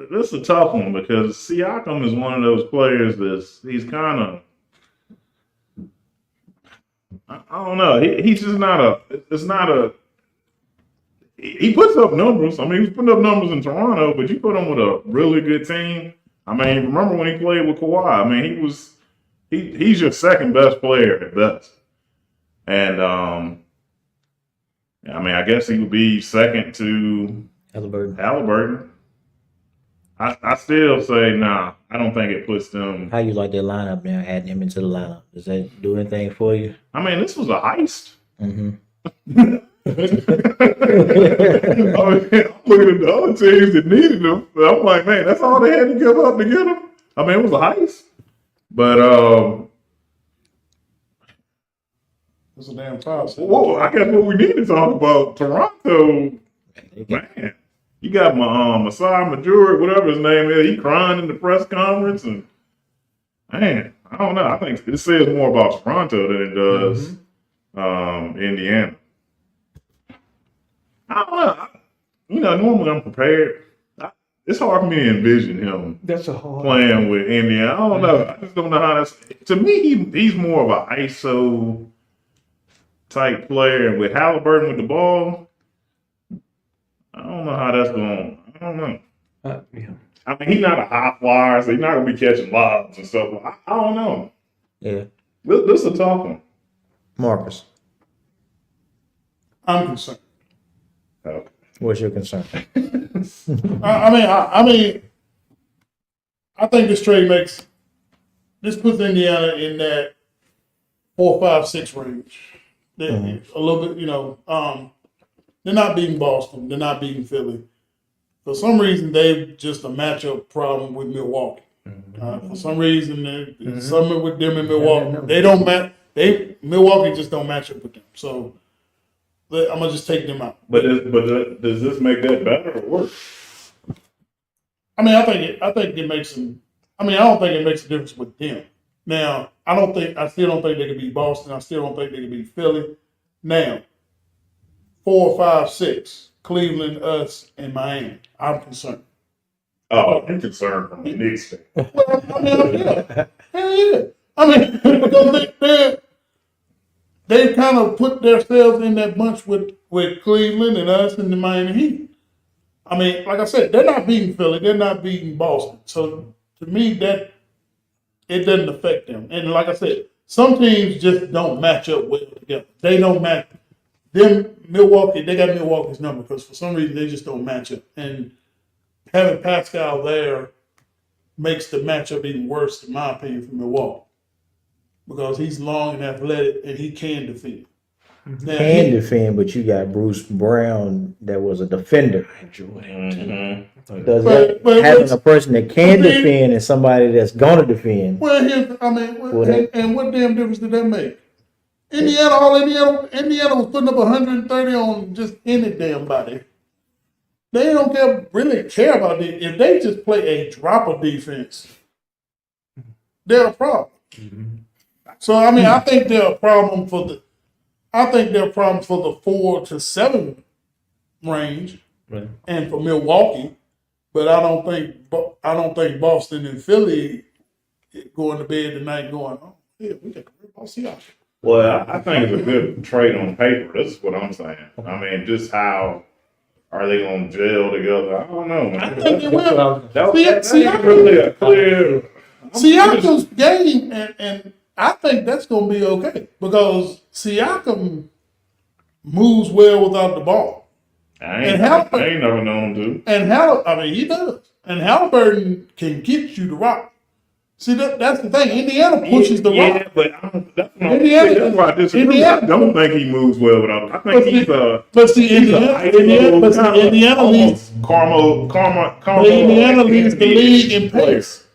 This is a tough one because Siakam is one of those players he's kind of. I don't know. He's just not a. It's not a. He puts up numbers. I mean, he was putting up numbers in Toronto, but you put him with a really good team. I mean, remember when he played with Kawhi? I mean, he's your second best player at best. And I mean, I guess he would be second to Halliburton. I still say nah. I don't think it puts them. How you like their lineup now? Adding him into the lineup, does that do anything for you? I mean, this was a heist. Mm-hmm. I mean, I'm looking at the other teams that needed him. I'm like, man, that's all they had to give up to get him. I mean, it was a heist. But That's a damn foul. whoa, I guess what we need to talk about Toronto. Man, you got my Masai Majuri, whatever his name is. He crying in the press conference, and man, I don't know. I think it says more about Toronto than it does Indiana. I don't know. Normally I'm prepared. It's hard for me to envision him That's a hard playing with Indiana. I don't know. I just don't know how that's. To me, he's more of an ISO type player, and with Halliburton with the ball, I don't know how that's going. I don't know. Yeah. I mean, he's not a high flyer, so he's not gonna be catching lobs and stuff. I don't know. Yeah. This is a tough one. Marcus, I'm concerned. Okay. what's your concern? I mean, I think this trade puts Indiana in that 4, 5, 6 range. A little bit, they're not beating Boston. They're not beating Philly. For some reason, they've just a matchup problem with Milwaukee. For some reason, there's something with them in Milwaukee. They don't match. Milwaukee just don't match up with them. So I'm gonna just take them out. But does this make that better or worse? I mean, I think it makes them. I mean, I don't think it makes a difference with them. Now, I still don't think they can beat Boston. I still don't think they can beat Philly. Now, 4, 5, 6, Cleveland, us, and Miami. I'm concerned. Oh, I'm concerned from the Knicks. Well, I mean, yeah. Hell yeah. I mean, because they've kind of put themselves in that bunch with Cleveland and us and the Miami Heat. I mean, like I said, they're not beating Philly. They're not beating Boston. So, to me, that it doesn't affect them. And like I said, some teams just don't match up well together. They don't match. Milwaukee, they got Milwaukee's number because for some reason they just don't match up. And having Pascal there makes the matchup even worse, in my opinion, for Milwaukee. Because he's long and athletic and he can defend. Now, Defend, but you got Bruce Brown that was a defender. Mm-hmm. Does But having a person that can defend and somebody that's gonna defend? Well, and what damn difference did that make? Indiana was putting up 130 on just any damn body. They don't really care about it. If they just play a drop of defense, they're a problem. So I mean, I think they're a problem for the 4 to 7 range, Right. and for Milwaukee. But I don't think Boston and Philly going to bed tonight going, oh yeah, we got to rip off Seattle. Well, I think it's a good trade on paper. This is what I'm saying. I mean, just how are they going to gel together? I don't know, man. I think they will. That's really a clear. Siakam's game, and I think that's going to be okay because Siakam moves well without the ball. I ain't never known him to. And he does. And Halliburton can get you the rock. See, that's the thing. Indiana pushes the rock. Yeah, but that's why I disagree. I don't think he moves well without him. I think Indiana leads. Indiana leads the league in pace.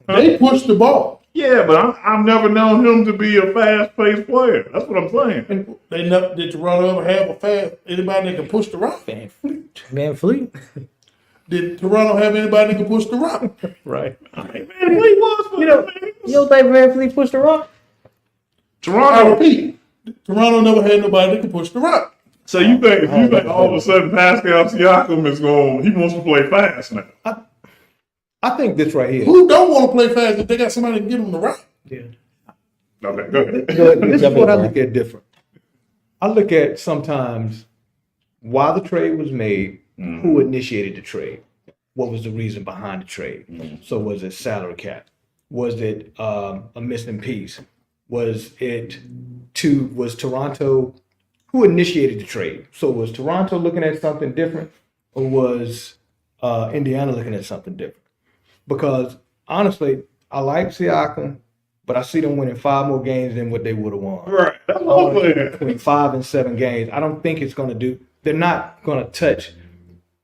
They push the ball. Yeah, but I've never known him to be a fast-paced player. That's what I'm saying. And did Toronto ever have anybody that can push the rock? Van Fleet. Did Toronto have anybody that can push the rock? Right. Man, he was. You don't think Van Fleet pushed the rock? I Toronto. repeat, Toronto never had nobody that can push the rock. So you think all of a sudden Pascal Siakam he wants to play fast now? I think this right here. Who don't want to play fast if they got somebody to get them the rock? Yeah. Okay, go ahead. This is what I look at different. I look at sometimes why the trade was made, who initiated the trade, what was the reason behind the trade. So was it salary cap? Was it a missing piece? Was Toronto, who initiated the trade? So was Toronto looking at something different, or was Indiana looking at something different? Because honestly, I like Siakam, but I see them winning 5 more games than what they would have won. Right. That's what I'm saying. Between 5 and 7 games. I don't think it's going to do. They're not going to touch.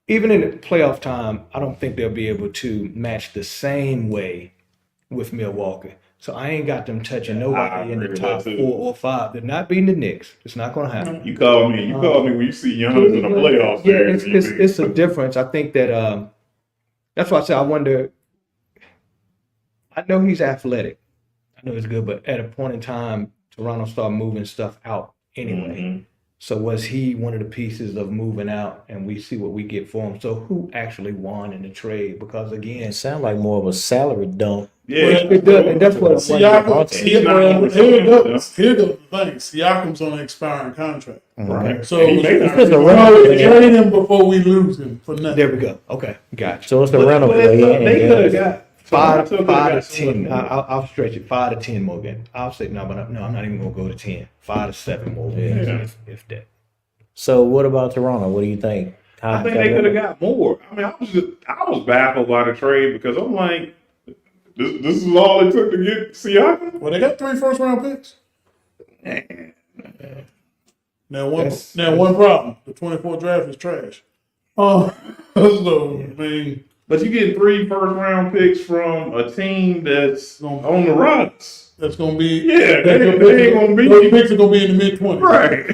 Even in the playoff time, I don't think they'll be able to match the same way with Milwaukee. So I ain't got them touching nobody in the top 4 or 5. They're not beating the Knicks. It's not going to happen. You call me when you see Giannis in the playoffs. Yeah, it's a difference. I think that that's why I say I wonder. I know he's athletic. I know he's good, but at a point in time, Toronto started moving stuff out anyway. So was he one of the pieces of moving out, and we see what we get for him? So who actually won in the trade? Because again, It sounds like more of a salary dump. Yeah, it does, and that's what Here goes the thing. Siakam's on an expiring contract. right. So He may not- it's a trade him before we lose him for nothing. there we go. Okay, gotcha. So it's the rental. They could have got five So they to got 10. some- I'll stretch it 5 to 10 more games. I'll say no, but no, I'm not even gonna go to 10. 5 to 7 more games, if that. So what about Toronto? What do you think? I think they could have got more. I mean, I was baffled by the trade because I'm like, this is all it took to get Siakam. Well, they got 3 first-round picks. Now one problem: the 24 draft is trash. So I mean, But you get 3 first-round picks from a team that's on the rocks. that's going to be Yeah, they ain't gonna be those picks are going to be in the mid-20s. right.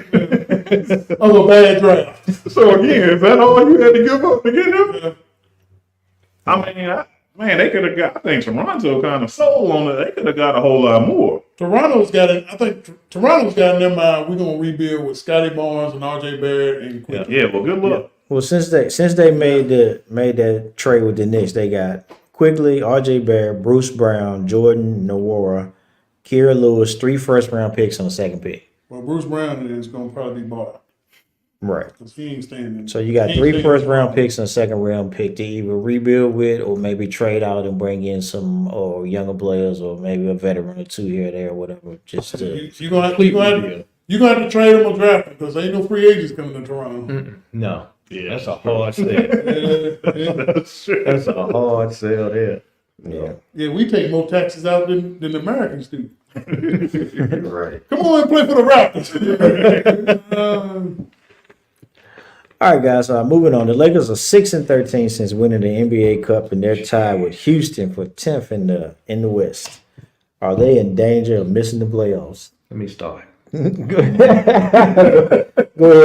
Of a bad draft. So again, is that all you had to give up to get him? I mean, they could have got. I think Toronto kind of sold on it. They could have got a whole lot more. Toronto's got it. I think Toronto's got in their mind we're going to rebuild with Scotty Barnes and RJ Barrett and Quick. Yeah. Well, good luck. Well, since they made that trade with the Knicks, they got Quigley, R.J. Barrett, Bruce Brown, Jordan Nwora, Kira Lewis, 3 first-round picks on the second pick. Well, Bruce Brown is going to probably be bought Right. because he ain't standing. So you got 3 first-round picks and a second-round pick to either rebuild with or maybe trade out and bring in some younger players or maybe a veteran or 2 here or there or whatever. Just to You're going to have to trade him or draft him because there ain't no free agents coming to Toronto. No. Yeah, That's a hard sell. That's a hard sell there. yeah. Yeah, we take more taxes out than the Americans do. Right. Come on and play for the Raptors. All right, guys. Moving on. The Lakers are 6-13 since winning the NBA Cup, and they're tied with Houston for 10th in the West. Are they in danger of missing the playoffs? Let me start. Go ahead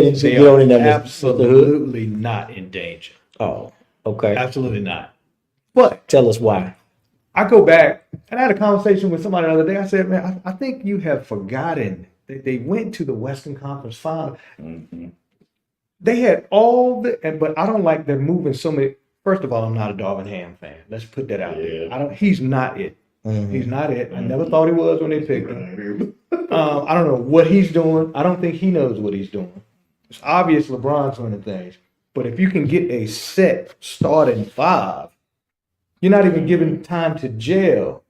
and They get on in are that. absolutely not in danger. Oh, okay. Absolutely not. But Tell us why. I go back and I had a conversation with somebody the other day. I said, man, I think you have forgotten that they went to the Western Conference Final. Mm-hmm. They had but I don't like they're moving so many. First of all, I'm not a Darvin Ham fan. Let's put that out there. He's not it. He's not it. I never thought he was when they picked him. I don't know what he's doing. I don't think he knows what he's doing. It's obvious LeBron's winning things. But if you can get a set starting 5, you're not even giving time to gel.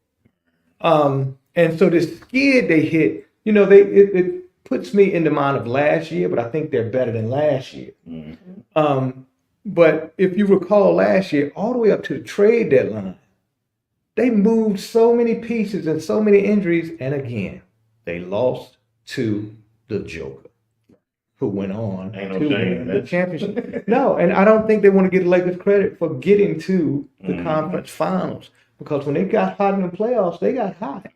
And so this skid they hit, it puts me in the mind of last year, but I think they're better than last year. But if you recall last year, all the way up to the trade deadline, they moved so many pieces and so many injuries, and again, they lost to the Joker, who went on Ain't no to shame in win the that. championship. No, and I don't think they want to give the Lakers credit for getting to the conference finals, because when they got hot in the playoffs, they got hot.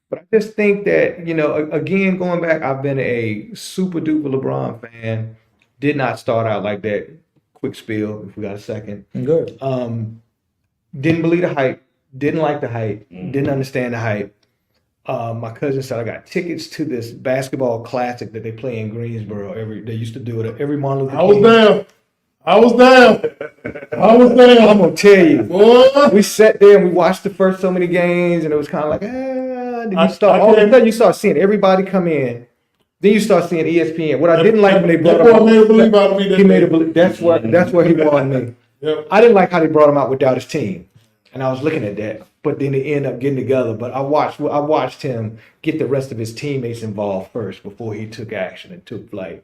But I just think that, again, going back, I've been a super duper LeBron fan. Did not start out like that. Quick spiel, if we got a second. Good. Didn't believe the hype. Didn't like the hype. Didn't understand the hype. My cousin said I got tickets to this basketball classic that they play in Greensboro. They used to do it every Martin Luther King. I was there. I'm gonna tell you, Boy. we sat there and we watched the first so many games, and it was kind of like, Then you start all of a sudden you start seeing everybody come in. Then you start seeing ESPN. What I didn't like when they brought him out, he made a believe. That's where he won me. Yep. I didn't like how they brought him out without his team, and I was looking at that. But then they end up getting together. But I watched him get the rest of his teammates involved first before he took action and took flight.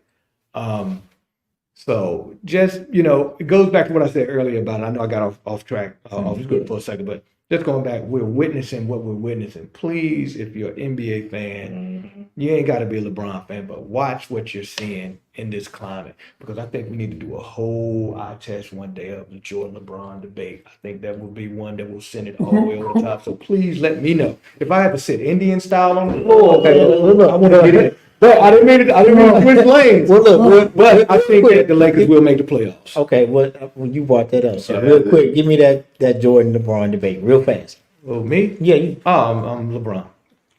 So just, it goes back to what I said earlier about it. I know I got off track, off script for a second, but just going back, we're witnessing what we're witnessing. Please, if you're an NBA fan, you ain't got to be a LeBron fan, but watch what you're seeing in this climate, because I think we need to do a whole eye test one day of the Jordan-LeBron debate. I think that will be one that will send it all the way over the top. So please let me know. If I have to sit Indian style on the floor, okay, I want to get in. But I didn't mean to switch lanes. Well, look, But I think that the Lakers will make the playoffs. Okay, well, you brought that up. So real quick, give me that Jordan LeBron debate real fast. Oh, me? Yeah. I'm LeBron.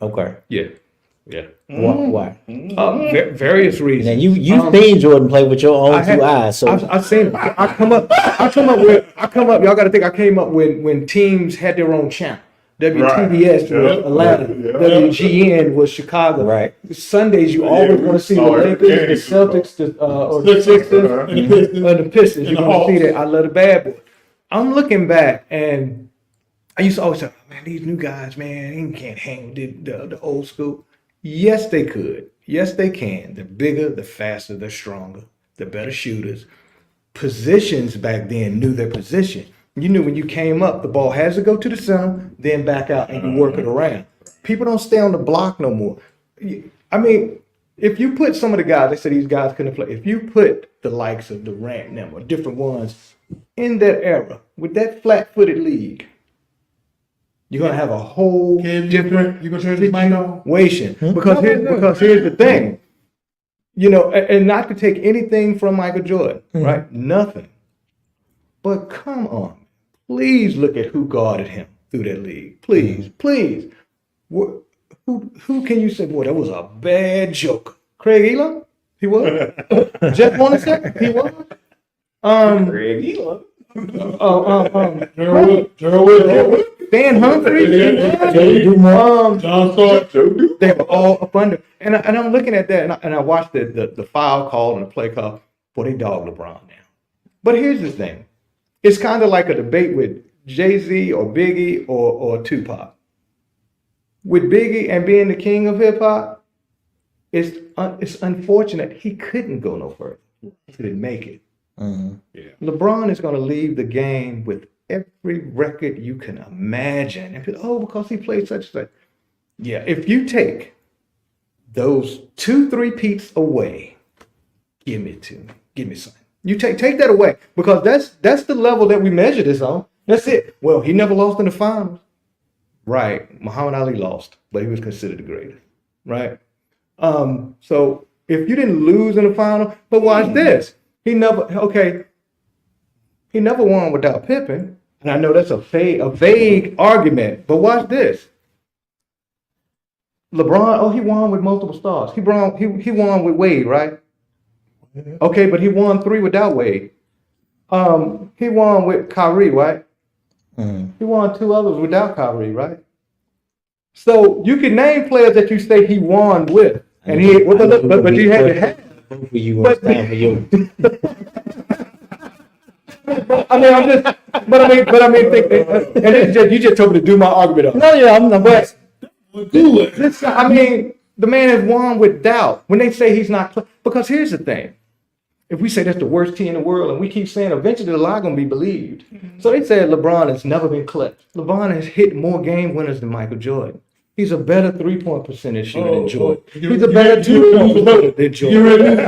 Okay. Yeah. Yeah. Why? Various reasons. And you seen Jordan play with your own two eyes. So I've seen him. I come up. Y'all got to think. I came up when teams had their own channel. WTBS was Atlanta. WGN was Chicago. Right. Sundays you always want to see the Lakers, the Celtics, or the Sixers, and the Pistons. You're going to see that. I love the bad boy. I'm looking back, and I used to always say, man, these new guys, man, they can't hang with the old school. Yes, they could. Yes, they can. They're bigger, they're faster, they're stronger, they're better shooters. Positions back then knew their position. You knew when you came up, the ball has to go to the center, then back out, and you work it around. People don't stay on the block no more. I mean, if you put some of the guys, they say these guys couldn't play. If you put the likes of Durant and them or different ones in that era with that flat-footed league, you're gonna have a whole different situation. Because here's the thing, and not to take anything from Michael Jordan, right? Nothing. But come on, please look at who guarded him through that league. Please. Who can you say, boy, that was a bad joke? Craig Elam? He was. Jeff Hornacek? He was. Craig Elam. Gerald Dan Humphries, John Stark, they were all up under. And I'm looking at that, and I watched the foul call and the play call. Boy, they dog LeBron now. But here's the thing. It's kind of like a debate with Jay-Z or Biggie or Tupac. With Biggie and being the king of hip-hop, it's unfortunate he couldn't go no further. He didn't make it. Yeah. LeBron is going to leave the game with every record you can imagine. And people, because he played such and such. Yeah, if you take those 2-3 peats away, give me something. You take that away, because that's the level that we measure this on. That's it. Well, he never lost in the finals. Right. Muhammad Ali lost, but he was considered the greatest. Right. So if you didn't lose in the final, but watch this. He never won without Pippen. And I know that's a vague argument, but watch this. LeBron, he won with multiple stars. He won with Wade, right? Okay, but he won 3 without Wade. He won with Kyrie, right? He won 2 others without Kyrie, right? So you can name players that you say he won with, and but you had to have. You want to stand for you. You just told me to do my argument up. No, yeah, but the man has won with doubt. When they say he's not, because here's the thing. If we say that's the worst team in the world, and we keep saying eventually the lie gonna be believed. So they said LeBron has never been clutch. LeBron has hit more game winners than Michael Jordan. He's a better 3-point percentage shooter than Jordan. He's a better 2-point shooter than Jordan.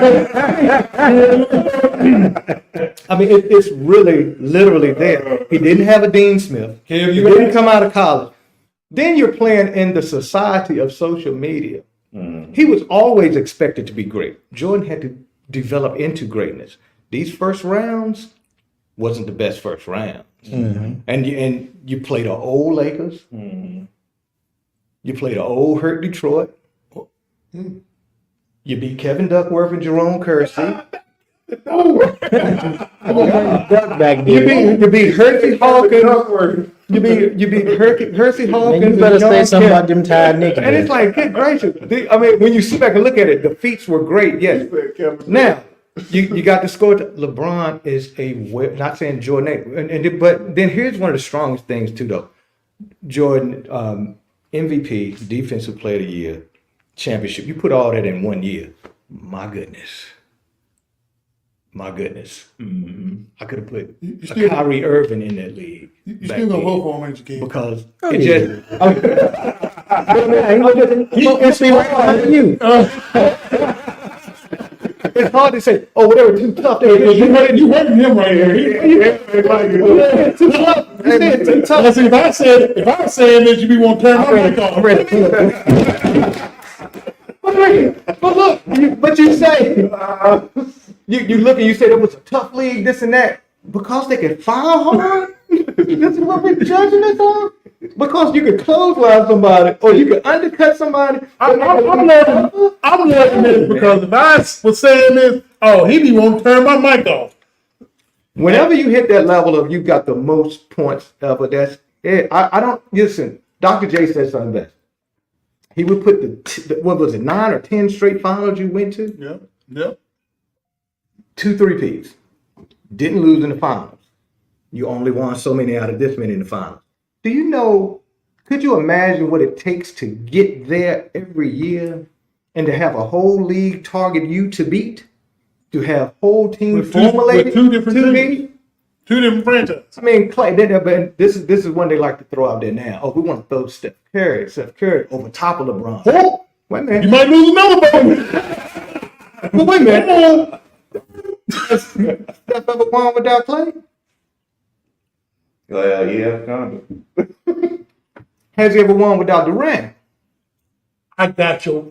It's really, literally there. He didn't have a Dean Smith. He didn't come out of college. Then you're playing in the society of social media. He was always expected to be great. Jordan had to develop into greatness. These first rounds wasn't the best first rounds. And you played the old Lakers. You played the old hurt Detroit. You beat Kevin Duckworth and Jerome Kersey. You beat Hersey Hawkins. You beat Hersey Hawkins. Man, you better say something about them tired niggas. And it's like, good gracious. When you sit back and look at it, the feats were great, yes. Now, you got the score. LeBron is not saying Jordan, but then here's one of the strongest things too, though. Jordan, MVP, Defensive Player of the Year, championship. You put all that in 1 year. My goodness. I could have put Kyrie Irving in that league. You still gonna vote for him as you can. Because it's hard to say, they were too tough. You hurting him right here. Too tough. You said too tough. If I said that, you be want to turn my mic off. But look, you say, you look and you say it was a tough league, this and that, because they can foul hard. This is what we're judging this on. because you could clothesline somebody or you could undercut somebody. I'm loving this because if I was saying this, he be want to turn my mic off. Whenever you hit that level of you got the most points ever, that's it. I don't listen. Dr. J said something best. He would put what was it, 9 or 10 straight finals you went to? Yep. 2 3-peats. Didn't lose in the finals. You only won so many out of this many in the finals. Do you know, could you imagine what it takes to get there every year and to have a whole league target you to beat? To have whole teams formulated with two different to teams. beat? 2 different franchises. I mean, Clay, but this is one they like to throw out there now. Oh, we want to throw Steph Curry over top of LeBron. Oh, Wait a minute. you might lose another ball. Well, wait a minute. Steph ever won without Clay? Yeah, kind of. Has he ever won without Durant? I got I'll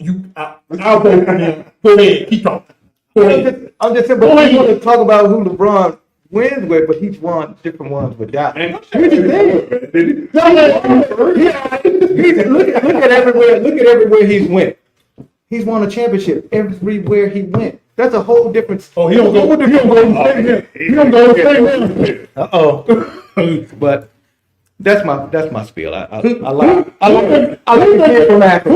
vote for him. Go ahead, keep talking. I'm just saying, but we want to talk about who LeBron wins with, but he's won different ones without. Man, Here's the thing. Look at everywhere he's went. He's won a championship everywhere he went. That's a whole different. Oh, he don't go to stay Uh-oh. But that's my spiel. I like the kid from Akron.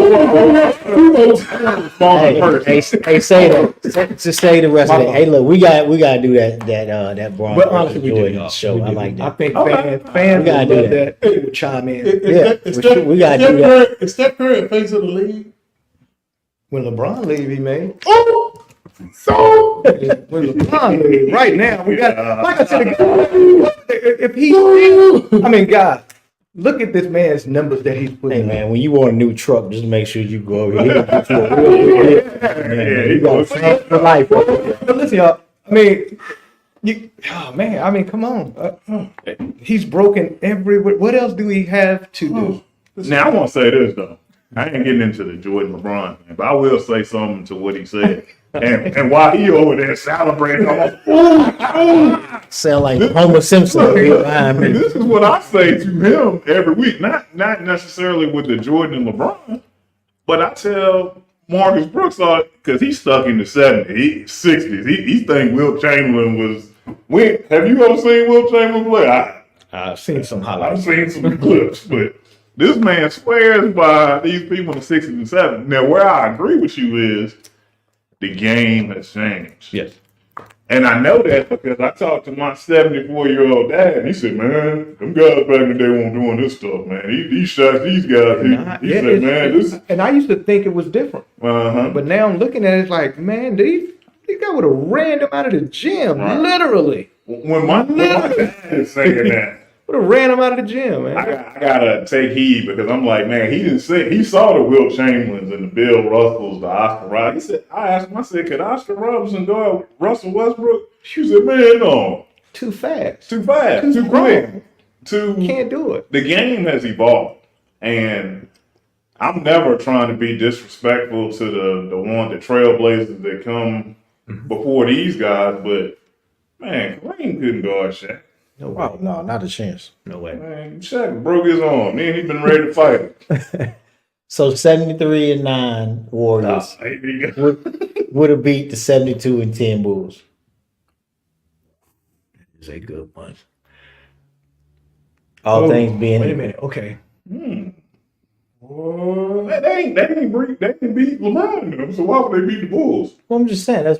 Hey, say that. Just say the rest of it. Hey, look, we gotta do that Braun But honestly, we Jordan did show. I like I that. think fans We gotta will do love that. They will chime in. We gotta do that. Is Steph Curry a face of the league? When LeBron leave, he made. Oh, so When LeBron leave, right now we got. Like I said, if he, I mean, God, look at this man's numbers that he's putting. Hey man, when you want a new truck, just make sure you go over here. Get you a real good- Man, you got a front for life. But listen, y'all. I mean, I mean, come on. He's broken everywhere. What else do we have to do? Now I want to say this though. I ain't getting into the Jordan LeBron thing, but I will say something to what he said. And while he over there celebrating, Sound like Homer Simpson behind me. this is what I say to him every week. Not necessarily with the Jordan and LeBron, but I tell Marcus Brooks because he's stuck in the 70s, 60s. He think Wilt Chamberlain was. Have you ever seen Wilt Chamberlain play? I've seen some I've highlights. seen some clips, but this man swears by these people in the 60s and 70s. Now, where I agree with you is the game has changed. Yes. And I know that because I talked to my 74-year-old dad, and he said, man, them guys back in the day weren't doing this stuff, man. He shot these guys. He said, man, this. And I used to think it was different. Uh-huh. But now I'm looking at it, it's like, man, these guys would have ran them out of the gym, Right. literally. When my dad is saying that, Would have ran them out of the gym, man. I gotta take heed because I'm like, man, he saw the Wilt Chamberlains and the Bill Russells, the Oscar Robertson. He said, I asked him, I said, could Oscar Robertson go at Russell Westbrook? She said, man, no. Too fast. Too fast, too quick. Can't do it. The game has evolved. And I'm never trying to be disrespectful to the trailblazers that come before these guys, but man, Kareem couldn't guard Shaq. No way. Oh no, not a chance. No way. Man, Shaq broke his arm. Then he been ready to fight. So 73-9 Warriors would have beat the 72-10 Bulls. It's a good one. All things being Wait a minute. Okay. Well, they ain't beat LeBron them, so why would they beat the Bulls? Well, I'm just saying that's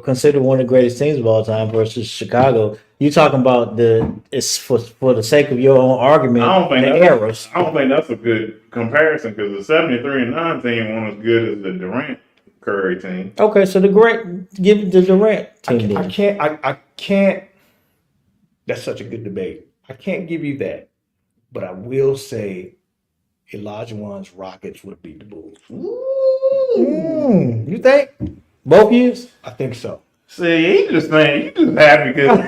considered one of the greatest teams of all time versus Chicago. You talking about it's for the sake of your own argument. I don't think the that's- eras. I don't think that's a good comparison because the 73-9 team wasn't as good as the Durant Curry team. Okay, so give it the Durant team. I then. can't. That's such a good debate. I can't give you that, but I will say Elijah Wan's Rockets would beat the Bulls. You think both years? I think so. See, you just happy because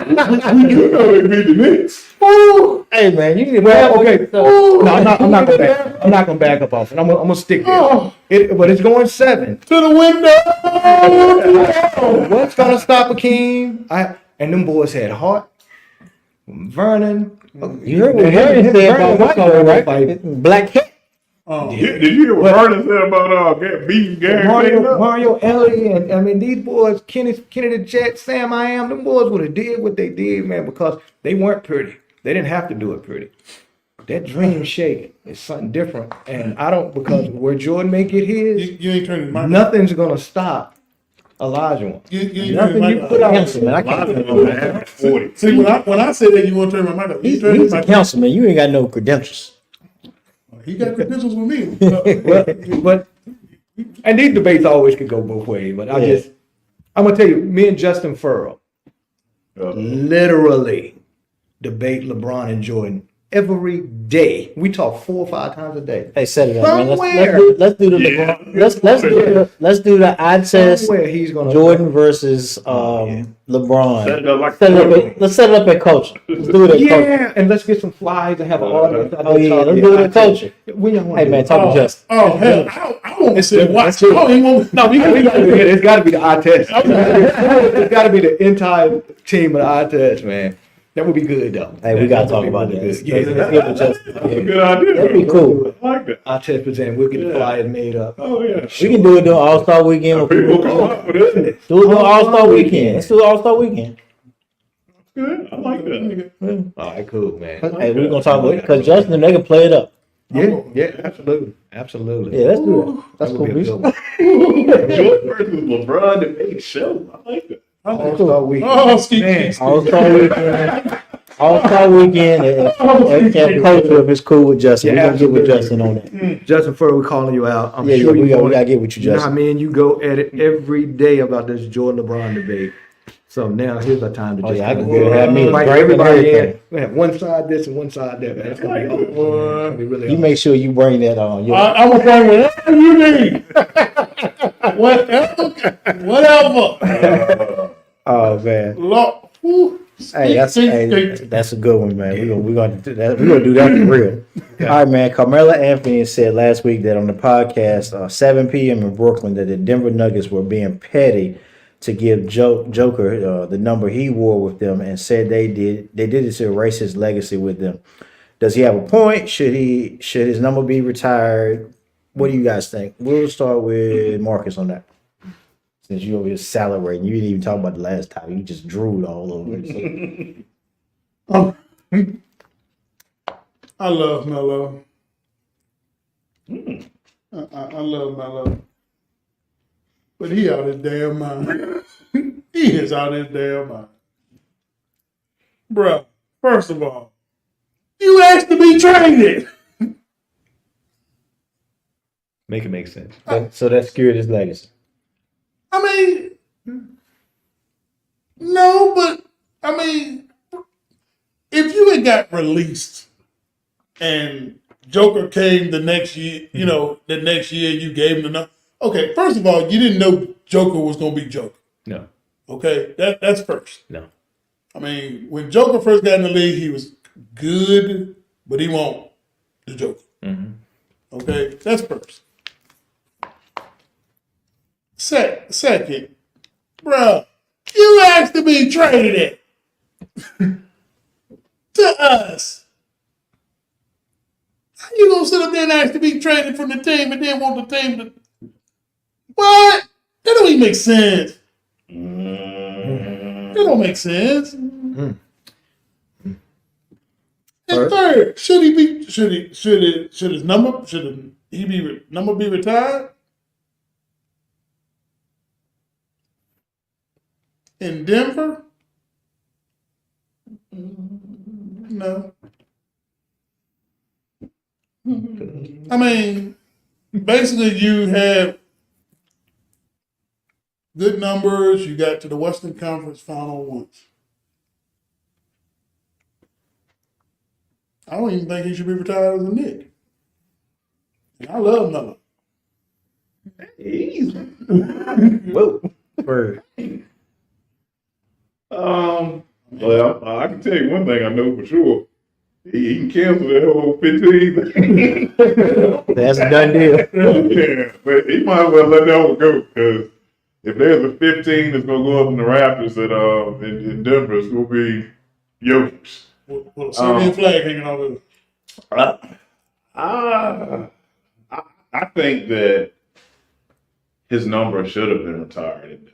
you know they beat the Knicks. Hey man, you need to Well, okay. No, I'm not gonna back. I'm not gonna back up off it. I'm gonna stick there. But it's going 7. to the window. What's gonna stop Akeem? And them boys had Hart, Vernon, You heard what Vernon said about Mario, right? Black Cat. Did you hear what Vernon said about beating Gary Payton up? Mario Ellie, and I mean these boys, Kenny the Jet, Sam I Am, them boys would have did what they did, man, because they weren't pretty. They didn't have to do it pretty. That dream shake is something different, and I don't, because where Jordan may get his, You ain't turning my nothing's gonna stop Elijah one. You ain't Nothing turning you my put out. Councilman, I can't. 40. See, when I said that you want to turn my mic up, you turn He's my a councilman. You ain't got no credentials. He got credentials with me. But and these debates always could go both ways. But I'm gonna tell you, me and Justin Furrow literally debate LeBron and Jordan every day. We talk 4 or 5 times a day. Hey, set it up, man. Somewhere. Let's do the LeBron. Let's do the eye test. Somewhere he's gonna Jordan versus LeBron. Set it up like Let's set it up at culture. Let's do it at culture. Yeah, and let's get some flies and have an audience. Oh yeah, let's do it at culture. When y'all want Hey to man, do it? talk to Justin. Oh hell, I want to sit and watch. I don't even want. No, we got to do it. It's got to be the eye test. It's got to be the entire team of the eye test, man. That would be good, though. Hey, we gotta talk about that. Yeah, Let's give it Justin. That's a good idea. That'd be cool. I like that. eye test present. We'll get the flyers made up. Oh, yeah. We can do it during All Star Weekend. With People people. come up with it. Do it during All Star Weekend. Let's do All Star Weekend. Good. I like that. All right, cool, man. Hey, we're gonna talk about it because Justin, they can play it up. Yeah, absolutely. Yeah, let's do that. That's That cool. would be a good Bruce. one. Jordan versus LeBron, the big show. I like that. All-Star weekend. Oh, ski. Man, All Star Weekend. All Star Weekend and culture if it's cool with Justin. Yeah, We're gonna get with absolutely. Justin on that. Justin Furrow, we're calling you out. I'm Yeah, sure we you gotta get with you, You know how Justin. me and you go at it every day about this Jordan LeBron debate. So now here's our time to Oh just yeah, I kinda can have me invite break everybody in. everything. We have one side this and one side that. Man. It's gonna be awesome. It's gonna be really You awesome. make sure you bring that on. I'm gonna bring whatever you need. Whatever. Oh man. Lord, whew. Hey, that's a good one, man. We're gonna do that. We're gonna do that for real. All right, man. Carmelo Anthony said last week that on the podcast, 7 p.m. in Brooklyn, that the Denver Nuggets were being petty to give Joker the number he wore with them, and said they did it to erase his legacy with them. Does he have a point? Should his number be retired? What do you guys think? We'll start with Marcus on that. Since you over here salivating, you didn't even talk about the last time. You just drooled all over it. So. I love Melo. I love Melo. But he out his damn mind. He is out his damn mind. Bruh, first of all, you asked to be traded. Make it make sense. So that secured his legacy. I mean, no, but I mean, if you had got released and Joker came the next year, the next year you gave him the number. Okay, first of all, you didn't know Joker was going to be Joker. No. Okay, that's first. No. I mean, when Joker first got in the league, he was good, but he won't the Joker. Mm-hmm. Okay, that's first. Second, bruh, you asked to be traded to us. How you gonna sit up there and ask to be traded from the team and then want the team to? What? That don't even make sense. That don't make sense. And third, should his number be retired? In Denver? No. I mean, basically you have good numbers. You got to the Western Conference Final once. I don't even think he should be retired as a Knick. And I love Melo. Easy. Whoa. Bird. Well, I can tell you one thing I know for sure. He can cancel that whole 15 thing. That's a done deal. Yeah, but he might as well let that one go, because if there's a 15 that's going to go up in the Raptors in Denver, it's going to be Jokic. with a Serbian flag hanging out of it. I think that his number should have been retired.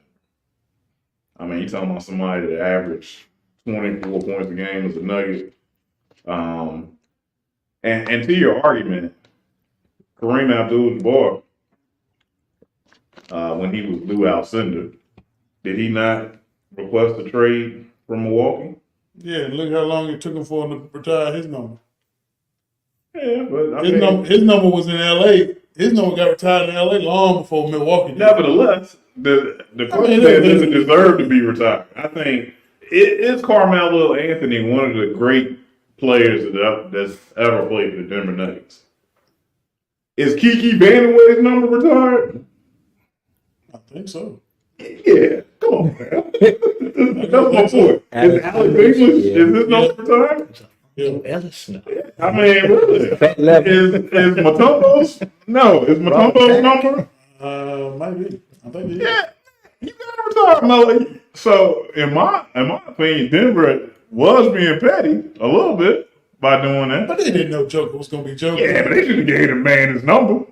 I mean, you're talking about somebody that averaged 24 points a game as a Nugget. And to your argument, Kareem Abdul-Jabbar, when he was Lou Alcindor, did he not request a trade from Milwaukee? Yeah, look how long it took him for him to retire his number. Yeah, but his number was in L.A. His number got retired in L.A. long before Milwaukee did. Nevertheless, the question does it deserve to be retired? I think is Carmelo Anthony one of the great players that's ever played for the Denver Nuggets? Is Kiki Vandeweghe's number retired? I think so. Yeah, come on, man. That's my point. Is Alec English, is his number retired? Yeah. Ellis, no. I mean, really? Is Mutombo's? No, is Mutombo's number? Might be. I think he is. Yeah, you gotta retire, Melo. So, in my opinion, Denver was being petty a little bit by doing that. But they didn't know Joker was going to be Joker. Yeah, but they should have gave the man his number.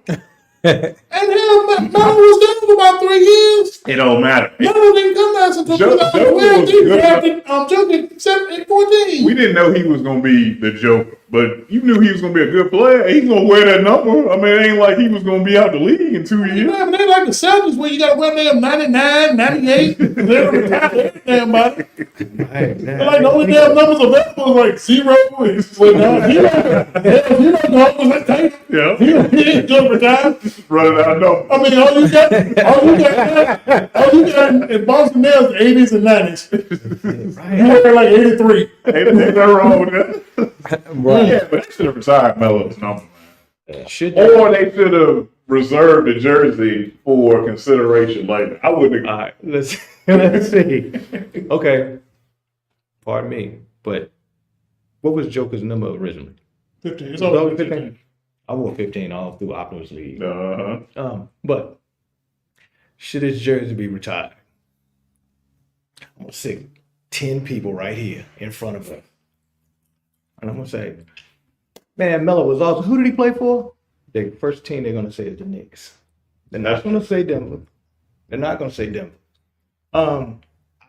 And hell, Melo was there for about 3 years. It don't matter. Melo didn't come back until Joker 2012. was He good. drafted Joker except in 14. We didn't know he was going to be the Joker, but you knew he was going to be a good player. He's going to wear that number. I mean, it ain't like he was going to be out the league in 2 years. Yeah, but they like the Celtics where you got to wear them 99, 98. They're retired damn body. They're like the only damn numbers available was like 0 and you know the numbers that take. Yeah. He didn't just retire. Running out of numbers. I mean, all you got in Boston now is the 80s and 90s. You were like 83. Ain't nothing wrong with that. Right. Yeah, but they should have retired Melo's number, man. Should Or they should have reserved the jersey for consideration later. I wouldn't have. All right, let's see. Okay, pardon me, but what was Joker's number originally? 15. It's always 15. I wore 15 all through Optimus League. Uh-huh. But should his jersey be retired? I'm gonna say 10 people right here in front of him, and I'm gonna say, man, Melo was awesome. Who did he play for? The first team they're gonna say is the Knicks. They're not gonna say Denver. They're not gonna say Denver. I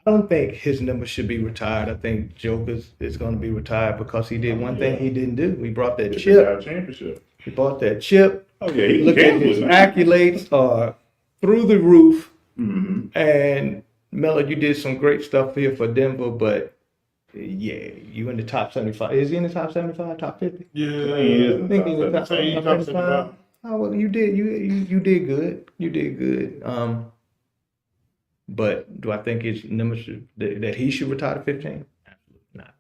don't think his number should be retired. I think Joker's is gonna be retired because he did one thing he didn't do. He brought that chip. Championship. He bought that chip. Oh yeah, he Look at his accolades are through the roof. Mm-hmm. And Melo, you did some great stuff here for Denver, but yeah, you in the top 75. Is he in the top 75, top 50? Yeah. I think he's in the top Say top 75. 75. Oh, well, you did. You did good. You did good. But do I think his number that he should retire to 15? Absolutely not.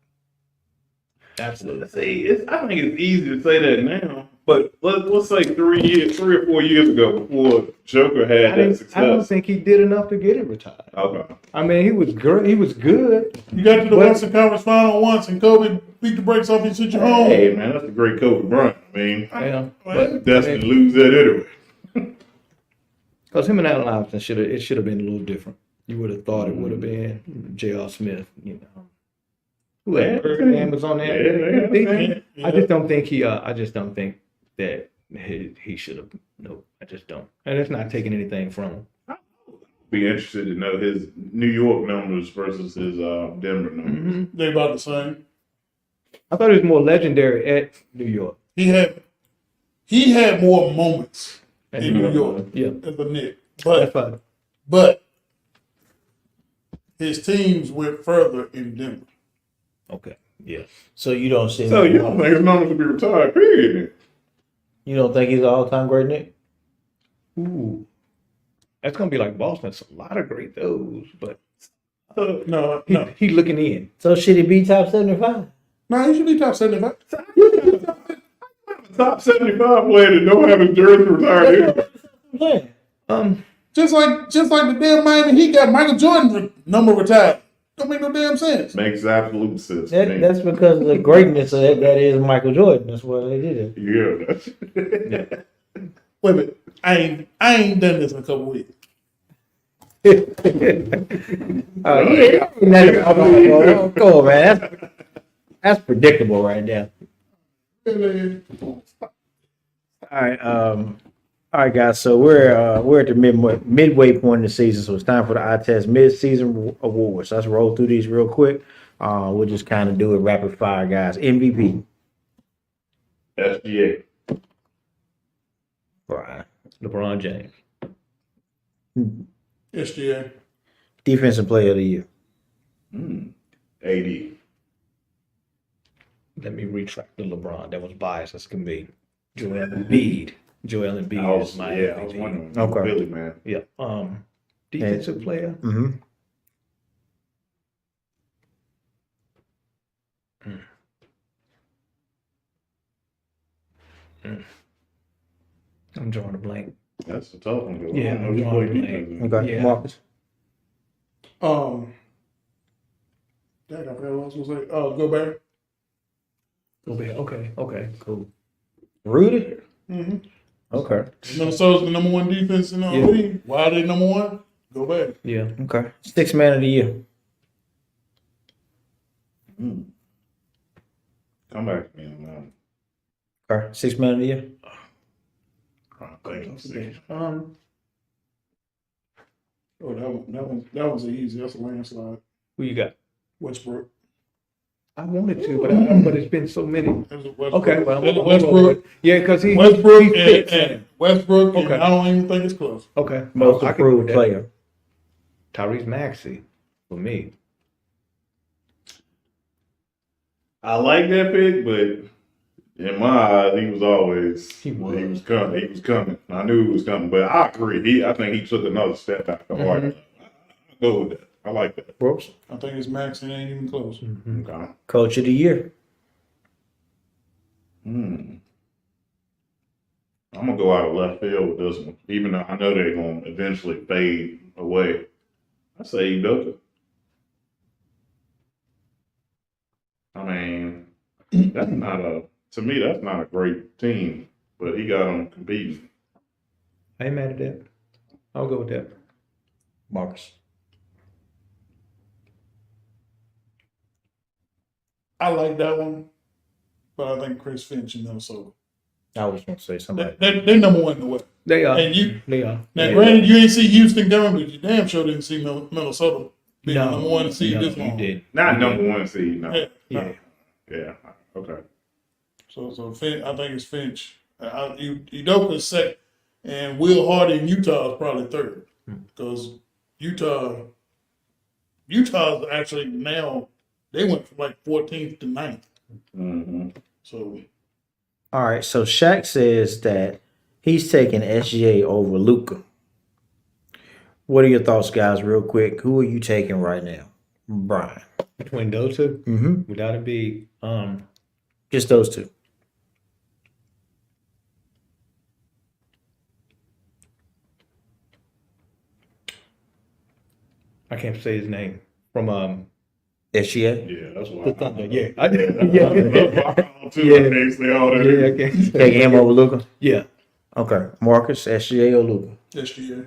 Absolutely. See, I think it's easy to say that now, but let's say 3 or 4 years ago, before Joker had that success. I don't think he did enough to get it retired. Okay. I mean, he was great. He was good. You got to the Western Conference Final once, and Kobe beat the brakes off you, sent you home. Hey man, that's a great Kobe Bryant. I mean, Yeah, but destined to lose that anyway. because him and Allen Iverson should have been a little different. You would have thought it would have been J.R. Smith, you know. Who had Birdman was on there. Yeah. I just don't think that he should have. No, I just don't. And it's not taking anything from him. Be interested to know his New York numbers versus his Denver numbers. Mm-hmm. They about the same. I thought he was more legendary at New York. He had more moments in New York Yeah, as a Knick. that's fine. But his teams went further in Denver. Okay, yeah. So you don't see So you don't think his numbers should be retired, period? you don't think he's an all-time great Nick? Ooh, that's gonna be like Boston. It's a lot of great those, but No. he looking in. So should he be top 75? No, he should be top 75. Top 75 player that don't have his jersey retired. Anyway. Yeah. Just like the damn Miami Heat got Michael Jordan's number retired. Don't make no damn sense. Makes absolute sense. That's because of the greatness of that is Michael Jordan. That's why they did it. Yeah. Wait a minute. I ain't done this in a couple weeks. Yeah. Come on, man. That's predictable right there. Really? All right, guys. So we're at the midway point of the season, so it's time for the eye test mid-season awards. Let's roll through these real quick. We'll just kind of do it rapid fire, guys. MVP. SGA. Brian. LeBron James. SGA. Defensive player of the year. AD. Let me retract the LeBron. That was biased as can be. Joel Embiid. Joel Embiid is my I was MVP. wondering. Okay. Billy, man. Yeah. Defensive player. Mm-hmm. I'm drawing a blank. That's a tough one. 'Cause Yeah, I don't know I'm who drawing played a defense. blank. Okay, Yeah. Marcus. Dang, I forgot what I was gonna say. Gobert. Okay, cool. Rudy. Mm-hmm. Okay. Minnesota's the number one defense in the Yeah. league. Why are they number one? Gobert. Yeah. Okay. Sixth man of the year. Come back to me on that. Okay. Sixth man of the year. Oh, that one's easy. That's a landslide. Who you got? Westbrook. I wanted to, but it's been so many. That was Westbrook. Okay, well, That was Westbrook. Yeah, because Westbrook he fits in. and Westbrook, and Okay. I don't even think it's close. Okay. Most I can improved do that. player. Tyrese Maxey for me. I like that pick, but in my eyes, he was always He was. coming. He was coming. I knew he was coming, but I agree. I think he took another step out the hard. I'll go with that. I like that. Brooks. I think it's Max and ain't even close. Okay. Coach of the year. I'm gonna go out of left field with this one, even though I know they're gonna eventually fade away. I say Udoka. I mean, that's not to me, that's not a great team, but he got them competing. I ain't mad at that. I'll go with that. Marcus. I like that one, but I think Chris Finch in Minnesota. I was going to say somebody. They're number one in the West. They are. And you They are. now, Yeah. granted, you ain't see Houston coming, but you damn sure didn't see Minnesota being No, number one seed no, this you long. did. Not number one seed, no. Yeah, Yeah. Yeah. Okay. So Finch, I think it's Finch. Udoka's second, and Will Hardy in Utah is probably third because Utah's actually now they went from like 14th to 9th. Mm-hmm. So All right. So Shaq says that he's taking SGA over Luca. What are your thoughts, guys, real quick? Who are you taking right now? Brian. Between those two, Mm-hmm. without it be, Just those two. I can't say his name from SGA. Yeah, that's why. the Thunder. Yeah, Yeah. Basically all that. Yeah, I can't. Taking him over Luca. Yeah, Okay. Marcus, SGA or Luca? SGA.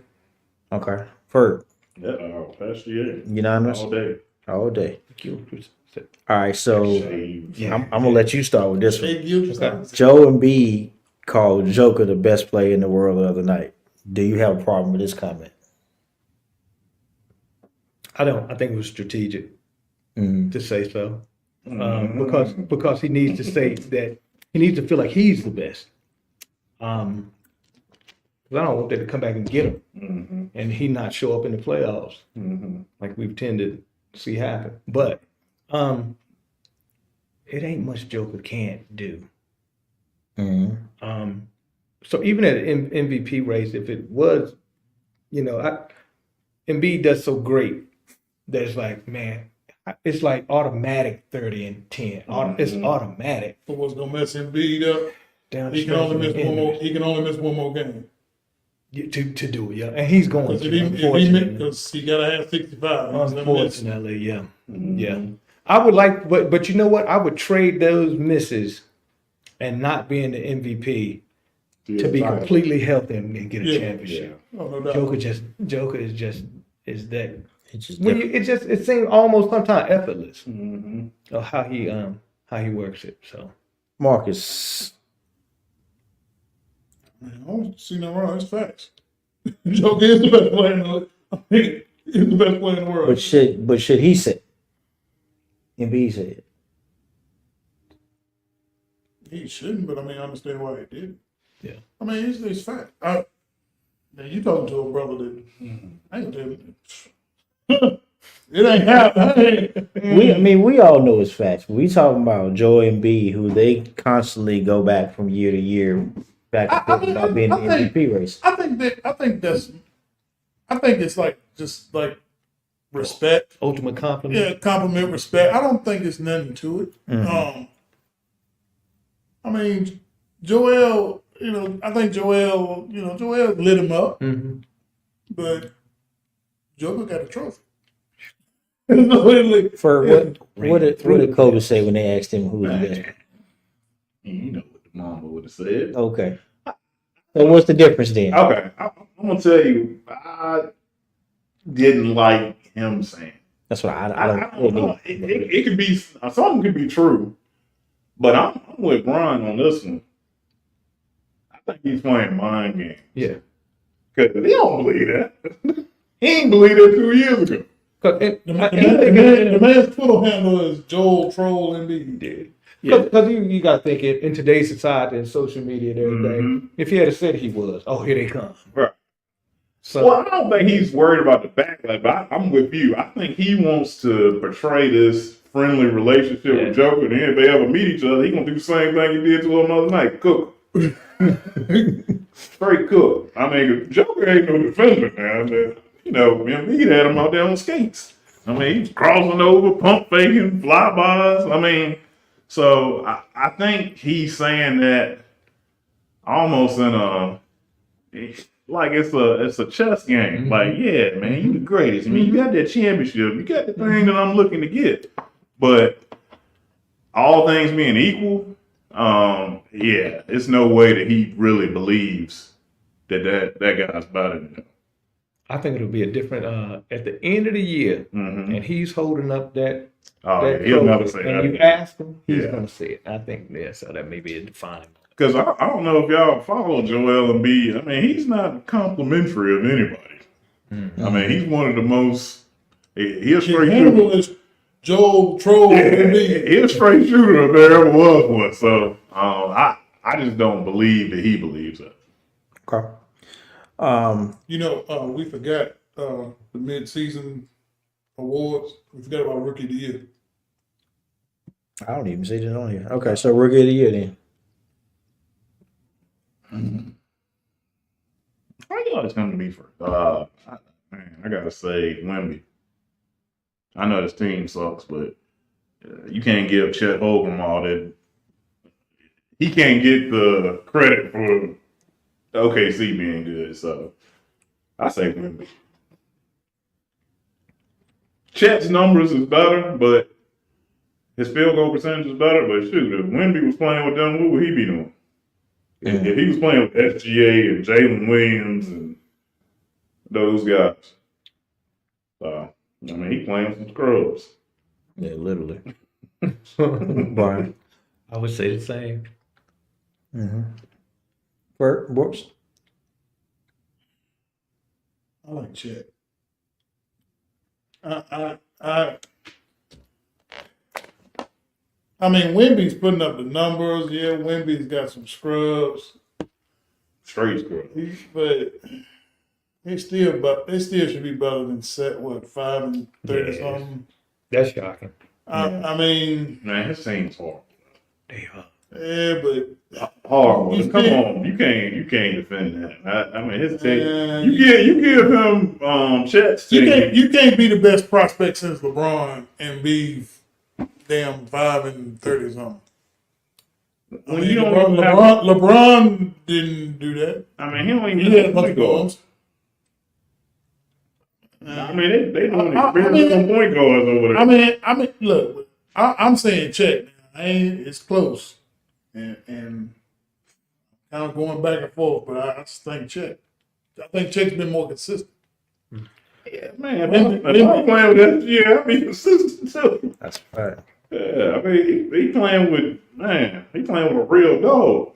Okay. Ferg. Yeah, SGA. Unanimous? All day. All day. yeah. All right. So Shades. I'm going to let you start with this one. Hey, Gilchrist. Okay. Joe Embiid called Joker the best player in the world the other night. Do you have a problem with this comment? I don't. I think it was strategic to say so, Mm-hmm. because he needs to say that he needs to feel like he's the best. 'Cause I don't want that to come back and get him, Mm-hmm. and he not show up in the playoffs like we've tended to see happen. But it ain't much Joker can't do. Mm-hmm. So even at an MVP race, if it was, Embiid does so great that it's like, man, it's like automatic 30 and 10. It's automatic. But what's gonna mess Embiid up? Down He can only miss one more. He can only miss one more game to do it, yeah. And he's going because to, unfortunately. because he gotta have 65. He's gonna miss. Unfortunately, yeah. Yeah. I would like, but you know what? I would trade those misses and not being the MVP to be completely healthy and get a Yeah. championship. Oh, no doubt. Joker is that It's just when different. it seems almost sometimes effortless Mm-hmm. of how how he works it. So Marcus. Man, I don't see no wrong. It's facts. Joker is the best player in the league. I think he's the best player in the world. But should he say it? Embiid said it. He shouldn't, but I mean, I understand why he did. Yeah. I mean, it's fact. Now you talking to a brother that I ain't tell you. It ain't happening. We all know it's facts. We talking about Joel Embiid, who they constantly go back from year to year, back and forth about being in the MVP race. I think it's like just like respect. ultimate compliment. Yeah, compliment, respect. I don't think it's nothing to it. Mhm. I mean, Joel, I think Joel lit him up, Mm-hmm. but Joker got a trophy. Literally. For what did Kobe say when they asked him who was the best? You know what the mama would have said. Okay. So what's the difference then? Okay, I'm gonna tell you, I didn't like him saying. That's what I I don't don't know. It could be something could be true, but I'm with Brian on this one. I think he's playing mind game. Yeah. Because he don't believe that. He ain't believe that 2 years ago. The man's Twitter handle is Joel Troll Embiid. Because you got to think in today's society and social media and everything, Mhm. if he had said he was, oh, here they come. Right. So, Well, I don't think he's worried about the backlash, but I'm with you. I think he wants to portray this friendly relationship with Joker, and then if they ever meet each other, he gonna do the same thing he did to him the other night, cook. Straight cook. I mean, Joker ain't no defender now. He had him out there on skates. I mean, he's crossing over, pump faking, flybys. I mean, so I think he's saying that almost in a like it's a chess game. Mhm. Like, yeah, man, you the greatest. I mean, you got that championship. You got the thing that I'm looking to get. But all things being equal, yeah, it's no way that he really believes that guy's better than him. I think it'll be a different, at the end of the year, Mhm. and he's holding up that. Oh, that yeah, he'll never trophy, say and that. you ask him, he's Yeah. going to say it. I think, so that may be a defining. Because I don't know if y'all follow Joel Embiid. I mean, he's not complimentary of anybody. I mean, he's one of the most. He's a His straight handle shooter. is Joel Troll Embiid. He's a straight shooter if there ever was one. So I just don't believe that he believes it. Okay. We forgot the mid-season awards. We forgot about Rookie of the Year. I don't even see it on here. Okay, so rookie of the year then. Why you always come to me for? I gotta say Wemby. I know this team sucks, but you can't give Chet Holmgren all that. He can't get the credit for OKC being good. So I say Wemby. Chet's numbers is better, but his field goal percentage is better. But shoot, if Wemby was playing with them, what would he be doing? If he was playing with SGA and Jalen Williams and those guys. So, I mean, he playing with some scrubs. Yeah, literally. Brian. I would say the same. Mm-hmm. Bert, Brooks. I like Chet. I mean, Wemby's putting up the numbers. Yeah, Wemby's got some scrubs. Straight scrubs. But they still should be better than 5 and 30 something. That's shocking. I mean, Man, his team's horrible. They are. yeah, but Horrible. Come on, you can't defend that. I mean, his team. Man, You give him Chet's team. you can't be the best prospect since LeBron and be damn 5 and 30 something. When you don't have, LeBron didn't do that. I mean, he don't even He had a have bunch point of guards. goals. I mean, they doing experimental point guards over there. I mean, look, I'm saying Chet. It's close, and kind of going back and forth. But I just think Chet. I think Chet's been more consistent. Yeah, man. If I'm playing with that, yeah, I'll be consistent too. That's right. Yeah, I mean, he playing with a real dog.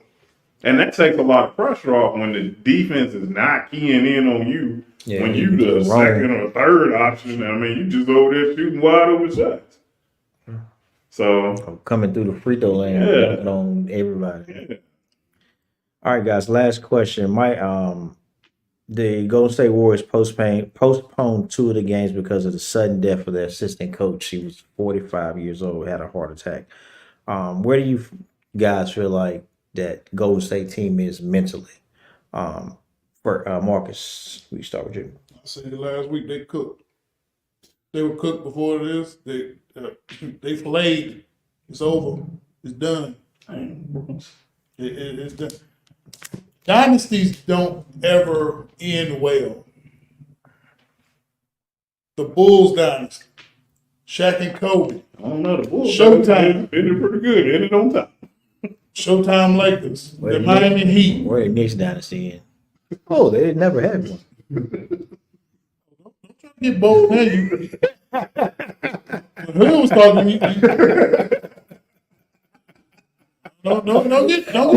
And that takes a lot of pressure off when the defense is not keying in on you. Yeah, when he you the just second or third option, I mean, you just over there shooting wide open shots. So coming through the free throw line, dunking on everybody. yeah. All right, guys. Last question. The Golden State Warriors postponed 2 of the games because of the sudden death of their assistant coach. He was 45 years old, had a heart attack. Where do you guys feel like that Golden State team is mentally? For Marcus, we start with you. I said last week they cooked. They were cooked before this. They flayed. It's over. It's done. It's done. Dynasties don't ever end well. The Bulls dynasty, Shaq and Kobe. I don't know. The Bulls Showtime. ended pretty good. Ended on top. Showtime Lakers, the Miami Heat. Where the Knicks dynasty in? Oh, they never had one. Don't try to get bold now. When Hood was talking, don't get bold. Don't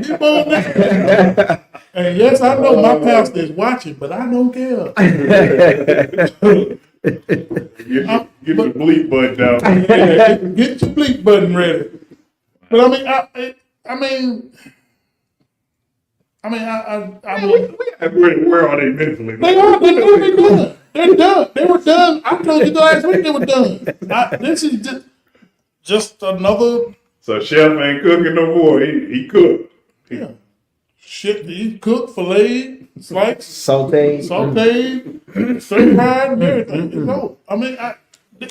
get bold now. And yes, I know my pastor is watching, but I don't care. Get your bleep button down. Yeah, get your bleep button ready. But I mean, Where are they mentally? they are. They're done. They're done. They were done. I told you last week they were done. This is just another. So Chef ain't cooking no more. He cooked. Yeah. Shit, he cooked, filleted, sliced, Sauteed, stir fried, and everything. It's over. I mean,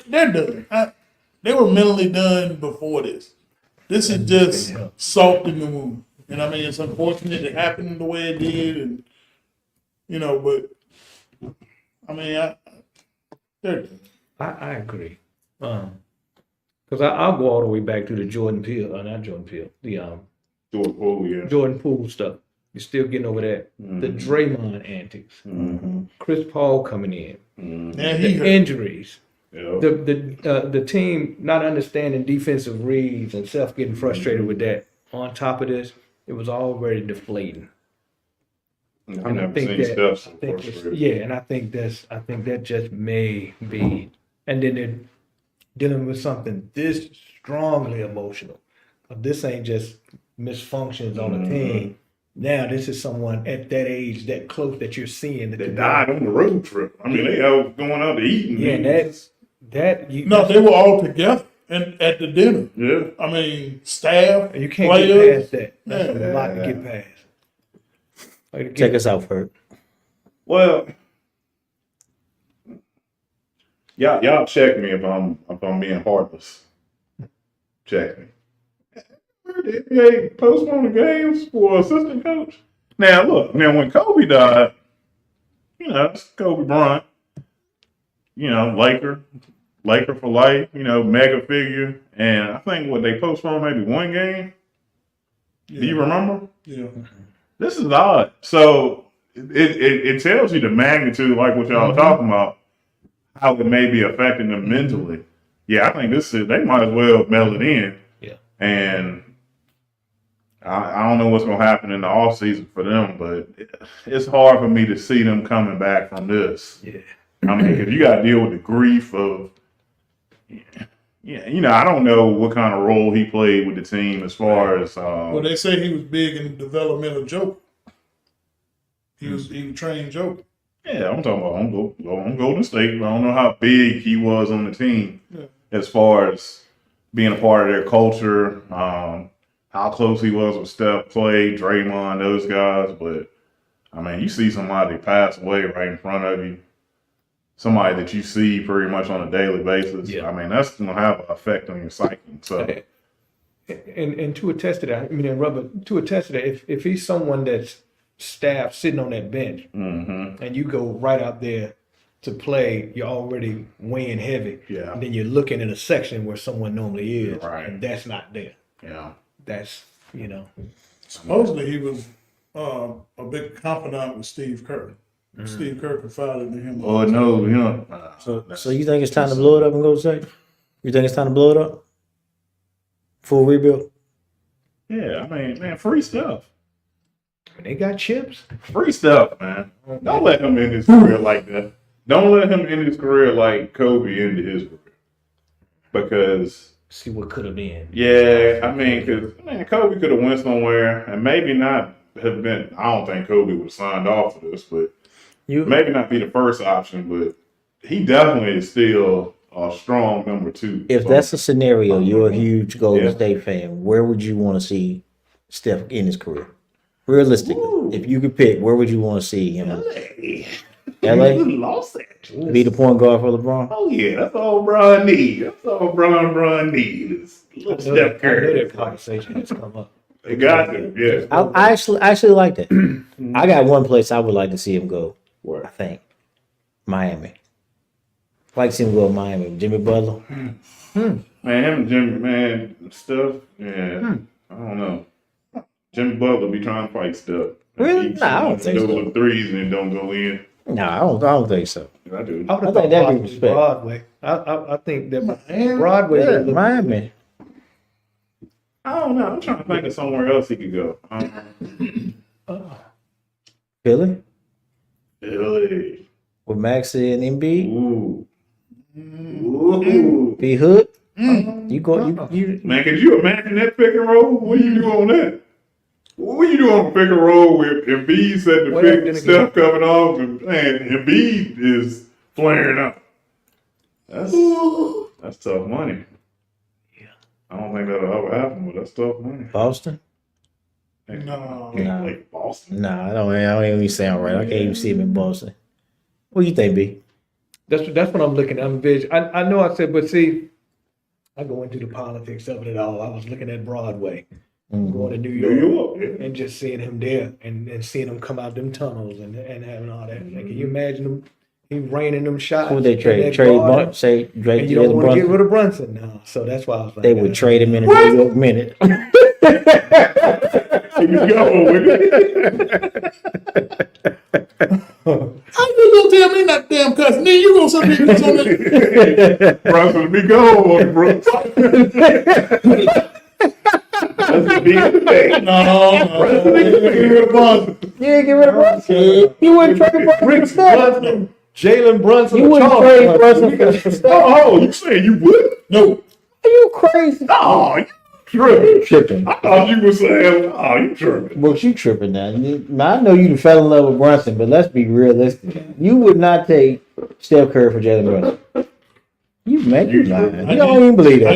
they're done. They were mentally done before this. This is just salt in the wound. And I mean, it's unfortunate it happened the way it did, and but I mean, they're done. I agree. Because I'll go all the way back to the Jordan Peele, not Jordan Peele, the Jordan Poole stuff. You're still getting over that. Mm-hmm. The Draymond antics. Mm-hmm. Chris Paul coming in. Mm-hmm. The injuries. Yep. The team not understanding defensive reads and Self getting frustrated with that. On top of this, it was already deflating. And I think that just may be. And then they're dealing with something this strongly emotional. This ain't just misfunctions on the team. Now this is someone at that age, that close, that you're seeing that died on the road trip. I mean, they all going out to eat. Yeah, they were all together and at the dinner. Yeah, I mean, staff. And you can't get past that. That's a lot to get past. Take us out, Ferg. Well, y'all check me if I'm being heartless. Check me. The NBA postponed the games for assistant coach. Now look, when Kobe died, it's Kobe Bryant, Laker for life, mega figure. And I think they postponed maybe one game. Yeah. Do you remember? Yeah. This is odd. So it tells you the magnitude, like what y'all are talking about, how it may be affecting them mentally. Yeah, I think they might as well mail it in. Yeah. And I don't know what's going to happen in the off season for them, but it's hard for me to see them coming back from this. Yeah. I mean, because you got to deal with the grief of, I don't know what kind of role he played with the team as far as. Well, they say he was big in developmental joke. He was trained joke. Yeah, I'm talking about on Golden State. I don't know how big he was on the team as far as being a part of their culture. How close he was with Steph, Clay, Draymond, those guys. But, I mean, you see somebody pass away right in front of you, somebody that you see pretty much on a daily basis. Yeah. I mean, that's going to have an effect on your psyche. So, and to attest to that, if he's someone that's staff sitting on that bench and you go right out there to play, you're already weighing heavy. Yeah. And then you're looking in a section where someone normally is. Right. And that's not there. Yeah. That's, Supposedly he was a big confidant with Steve Kerr. Steve Kerr confided in him. Oh no, you know. So you think it's time to blow it up and go say? You think it's time to blow it up? Full rebuild? Yeah, I mean, man, free stuff. They got chips. Free stuff, man. Don't let him end his career like that. Don't let him end his career like Kobe ended his career. Because See what could have been. yeah, I mean, because Kobe could have went somewhere and maybe not have been. I don't think Kobe would have signed off for this, but maybe not be the first option. But he definitely is still a strong number 2. If that's a scenario, you're a huge Golden State fan. Where would you want to see Steph in his career? Realistically, if you could pick, where would you want to see him? LA? Los Angeles. Be the point guard for LeBron? Oh yeah, that's all Bron needs. That's all Bron needs. Little Steph I know Curry. that conversation has come up. They got to, yeah. I actually like that. I got one place I would like to see him go. I think Miami. I'd like to see him go to Miami. Jimmy Butler. Man, him and Jimmy, man, Steph, yeah, I don't know. Jimmy Butler be trying to fight Steph. Really? Nah, I don't think so. Those threes and don't go in. No, I don't think so. I do. I would have I thought think that'd be possibly respect. Broadway. I think that Broadway. Yeah, would look- Miami. I don't know. I'm trying to think of somewhere else he could go. Philly Philly. with Maxey and Embiid. Ooh. Ooh. Be Hood. You go. You. Man, could you imagine that pick and roll? What you do on that? What you do on a pick and roll with Embiid set the Well, pick, then Steph coming off, and man, Embiid is flaring up. That's tough money. Yeah. I don't think that'll ever happen, but that's tough money. Boston. No. Can't play Boston. Nah, I don't even sound right. I can't even see him in Boston. What do you think, B? That's what I'm looking at. I know I said, but see, I go into the politics of it all. I was looking at Broadway, going to New York, and just seeing him there, and seeing him come out them tunnels and having all that. Like, can you imagine him? He raining them shots. Who would they in trade? that Trade garden, Bun- say Drake and you don't want to get Brunson? rid of Brunson now. So that's why I was like, They would trade him in a New York minute. Here we go with it. How you gonna tell me that damn cuss? Then you gonna say me something? Brunson be gone, Brooks. That's be in the day. No. Get rid of Boston. Yeah, get rid of Brunson. You wouldn't trade Brunson for Steph. Jalen Brunson. You wouldn't trade Brunson for Steph. Oh, you saying you would? No. Are you crazy? Oh, you You tripping. tripping. I thought you were saying, oh, you tripping. Brooks, you tripping now. I know you fell in love with Brunson, but let's be realistic. You would not take Steph Curry for Jalen Brunson. You lying. You don't even believe that.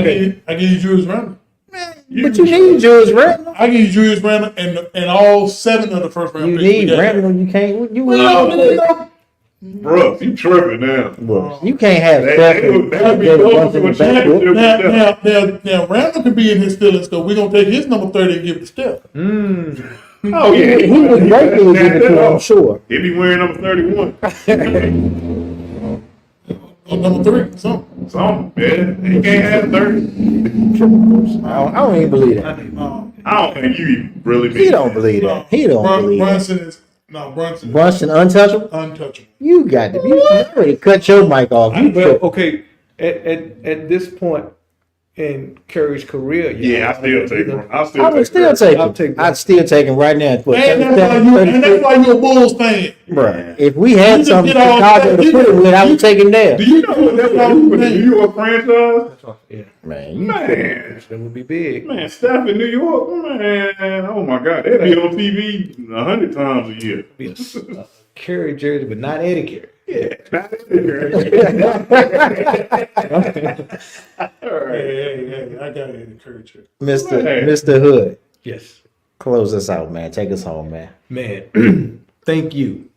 I give you Julius Randle. But you need Julius Randle. I give you Julius Randle and all 7 of the first round You picks. need Randle. You can't. You No. Brooks, you tripping now. Brooks, you can't have They Steph would and be Jalen close Brunson to in a the backcourt. championship. Now, Randle could be in his feelings because we're gonna take his number 30 and give it to Steph. Oh, yeah. He would gratefully give it to him, I'm sure. He'd be wearing number 31. Number 3, something. Something, man. He can't have 30. I don't even believe that. I don't think you really mean He don't believe that. He don't believe that. Brunson is Brunson. Brunson untouchable. Untouchable. You got to. You already cut your mic off. You Well, tripping. okay, at this point in Curry's career, Yeah, I still take him. I would still take I'll him. take I'd still take him right now. And that's why you're a Bulls fan. Bruh, if we had You just something get all Chicago that- to put it with, I would take him there. Do you know that's why New you York franchise? Yeah, Man, Man. that would be big. Man, Steph in New York, man. Oh my God, they'd be on TV 100 times a year. Be a Curry jersey, but not Eddie Curry. Yeah. Hey, I got to encourage you. Mr. Hood, Yes, close us out, man. Take us home, man. man. Thank you.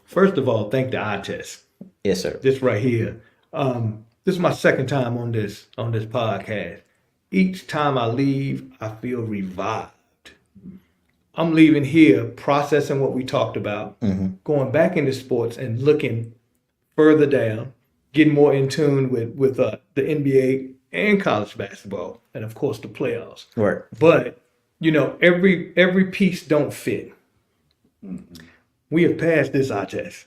First of all, thank the eye test. Yes, sir. This right here. This is my second time on this podcast. Each time I leave, I feel revived. I'm leaving here processing what we talked about, going back into sports and looking further down, getting more in tune with the NBA and college basketball, and of course the playoffs. Right. But every piece don't fit. We have passed this eye test.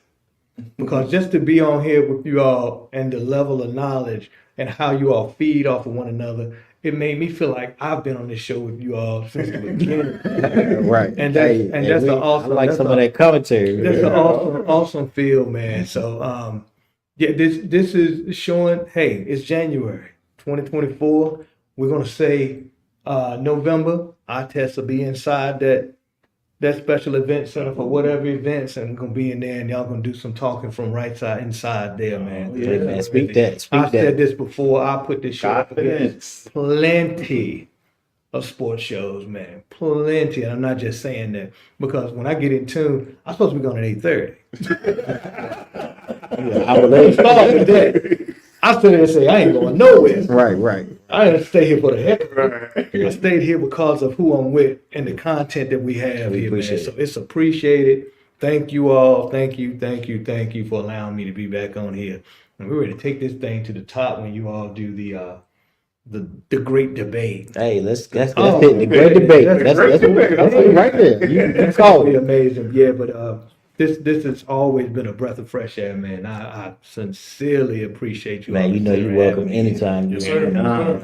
because just to be on here with you all and the level of knowledge and how you all feed off of one another, it made me feel like I've been on this show with you all since the beginning. Right. And that's an awesome. I like that's some a- of that commentary. That's an awesome feel, man. So, yeah, this is showing. Hey, it's January 2024. We're gonna say November. Our tests will be inside that special event center for whatever events, and we're gonna be in there, and y'all gonna do some talking from right side inside there, man. Hey, man, speak that. I Speak said that. this before. I put this show up against Confidence. plenty of sports shows, man. Plenty. And I'm not just saying that because when I get in tune, I'm supposed to be going at 8:30. I would let Start with that. I stood there and say, I ain't going nowhere. Right. I didn't stay here for the heck of it. Right. I stayed here because of who I'm with and the content that we have We here, man. appreciate So it. it's appreciated. Thank you all. Thank you for allowing me to be back on here. And we're ready to take this thing to the top when you all do the great debate. Hey, that's it. Oh, The great debate. that's That's great debate. it right there. You It's call gonna be it. amazing. Yeah, but this has always been a breath of fresh air, man. I sincerely appreciate you. Man, all you know for you're having welcome me. anytime. Yes, sir.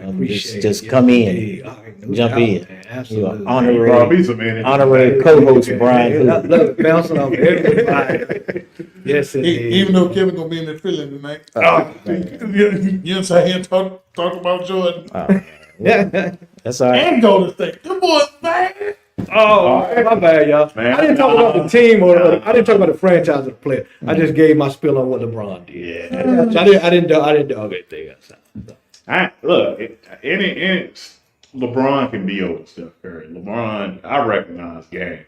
Appreciate Just it. come Yes, in. indeed. All right, no Jump doubt, in. man. You Absolutely. are honorary. Rob, he's a man. Honorary co-host Brian Yeah, Hood. look, bouncing off everybody. Yes, indeed. Even though Kevin gonna be in there feeling tonight. You inside here talk about Jordan That's all right. and Golden State. Them boys, man. Oh, my bad, y'all. Man. I didn't talk about the team or I didn't talk about the franchise of the player. I just gave my spill on what LeBron did. Yeah. So I didn't dog anything else. Look, any LeBron can be over Steph Curry. LeBron, I recognize game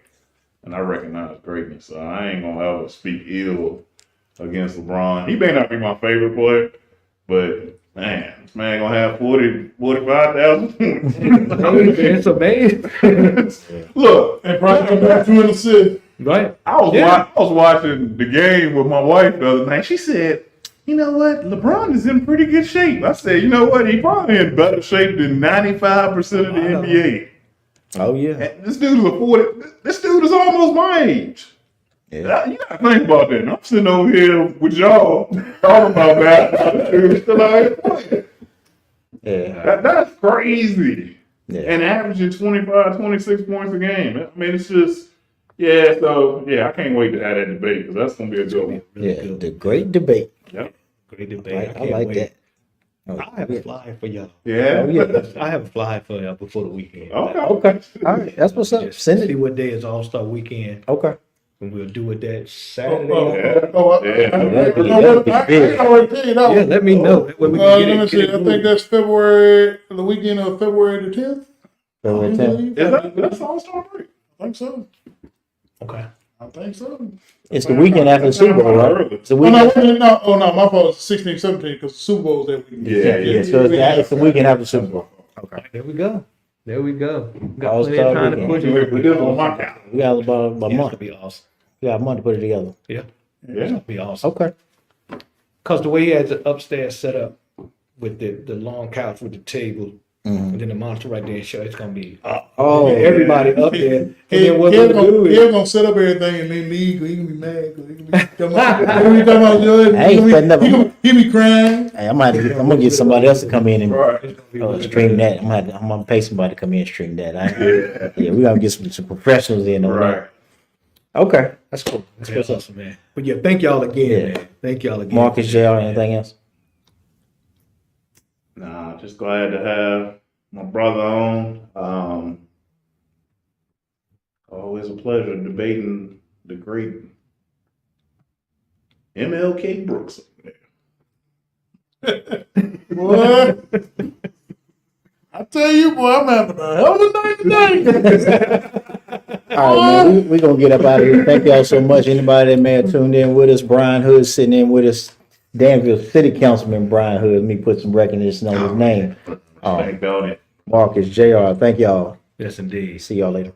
and I recognize greatness. So I ain't gonna ever speak ill against LeBron. He may not be my favorite player, but man, this man gonna have 45,000 points. It's amazing. Look, And Bryant come back 2 in the city. Right? I was Yeah. I was watching the game with my wife the other night. She said, "You know what? LeBron is in pretty good shape." I said, "You know what? He probably in better shape than 95% of the NBA." Oh yeah. And this dude is a 40. This dude is almost my age. Yeah. You gotta think about that. And I'm sitting over here with y'all talking about that. This dude's still out here playing. Yeah. That's crazy. Yeah. And averaging 25, 26 points a game. I mean, it's just, yeah, so, yeah, I can't wait to have that debate because that's going to be a good one. Yeah. The great debate. Yep. Great debate. I like that. I have a flyer for y'all. Yeah. Oh, yeah. I have a flyer for y'all before the weekend. Okay. Okay. All right. That's what's up. Just Send see it. what day is All-Star Weekend, Okay. and we'll do it that I Saturday. That'd be big. already tell you that Yeah, one. let me know. That way we Let can me get see. it I think moving. that's the weekend of February the 10th. February 10th. Is that's All-Star break? I think so. Okay. I think so. It's the weekend after the Super Bowl, right? It's the Oh no, weekend. my fault. It's 16, 17 because the Super Bowl's that weekend. Yeah. So it's the weekend after the Super Bowl. Okay. There we go. There we go. Got All-Star plenty of time to weekend. push it. We did it on my calendar. We got about a Yeah, it's month. gonna be awesome. We got a month to put it together. Yeah, it's Yeah. gonna be awesome. Okay. Cause the way he has it upstairs set up with the long couch with the table and then the monitor right there, show it's gonna be Oh, everybody up there. And He then what we're gonna do is gonna set up everything and then leave. He gonna be mad. 'Cause he gonna be talking about Jordan. I ain't setting up. He be crying. Hey, I'm gonna get somebody else to come in and Right. it's gonna be really stream good. that. I'm gonna pay somebody to come in and stream that. Yeah, we gotta get some professionals in on Right. that. Okay, that's cool. That's Yeah, what's up. awesome, man. But yeah, thank y'all again, Yeah. man. Thank y'all again. Marcus, JR, anything else? Nah, just glad to have my brother on. Always a pleasure debating the great MLK Brooks. Boy, I tell you, boy, I'm having a hell of a night today. All right, man. We're gonna get up out of here. Thank y'all so much. Anybody that may have tuned in with us, Brian Hood sitting in with us. Danville City Councilman Brian Hood. Let me put some recognition on his name. Thank God. Marcus, JR. Thank y'all. Yes, indeed. See y'all later.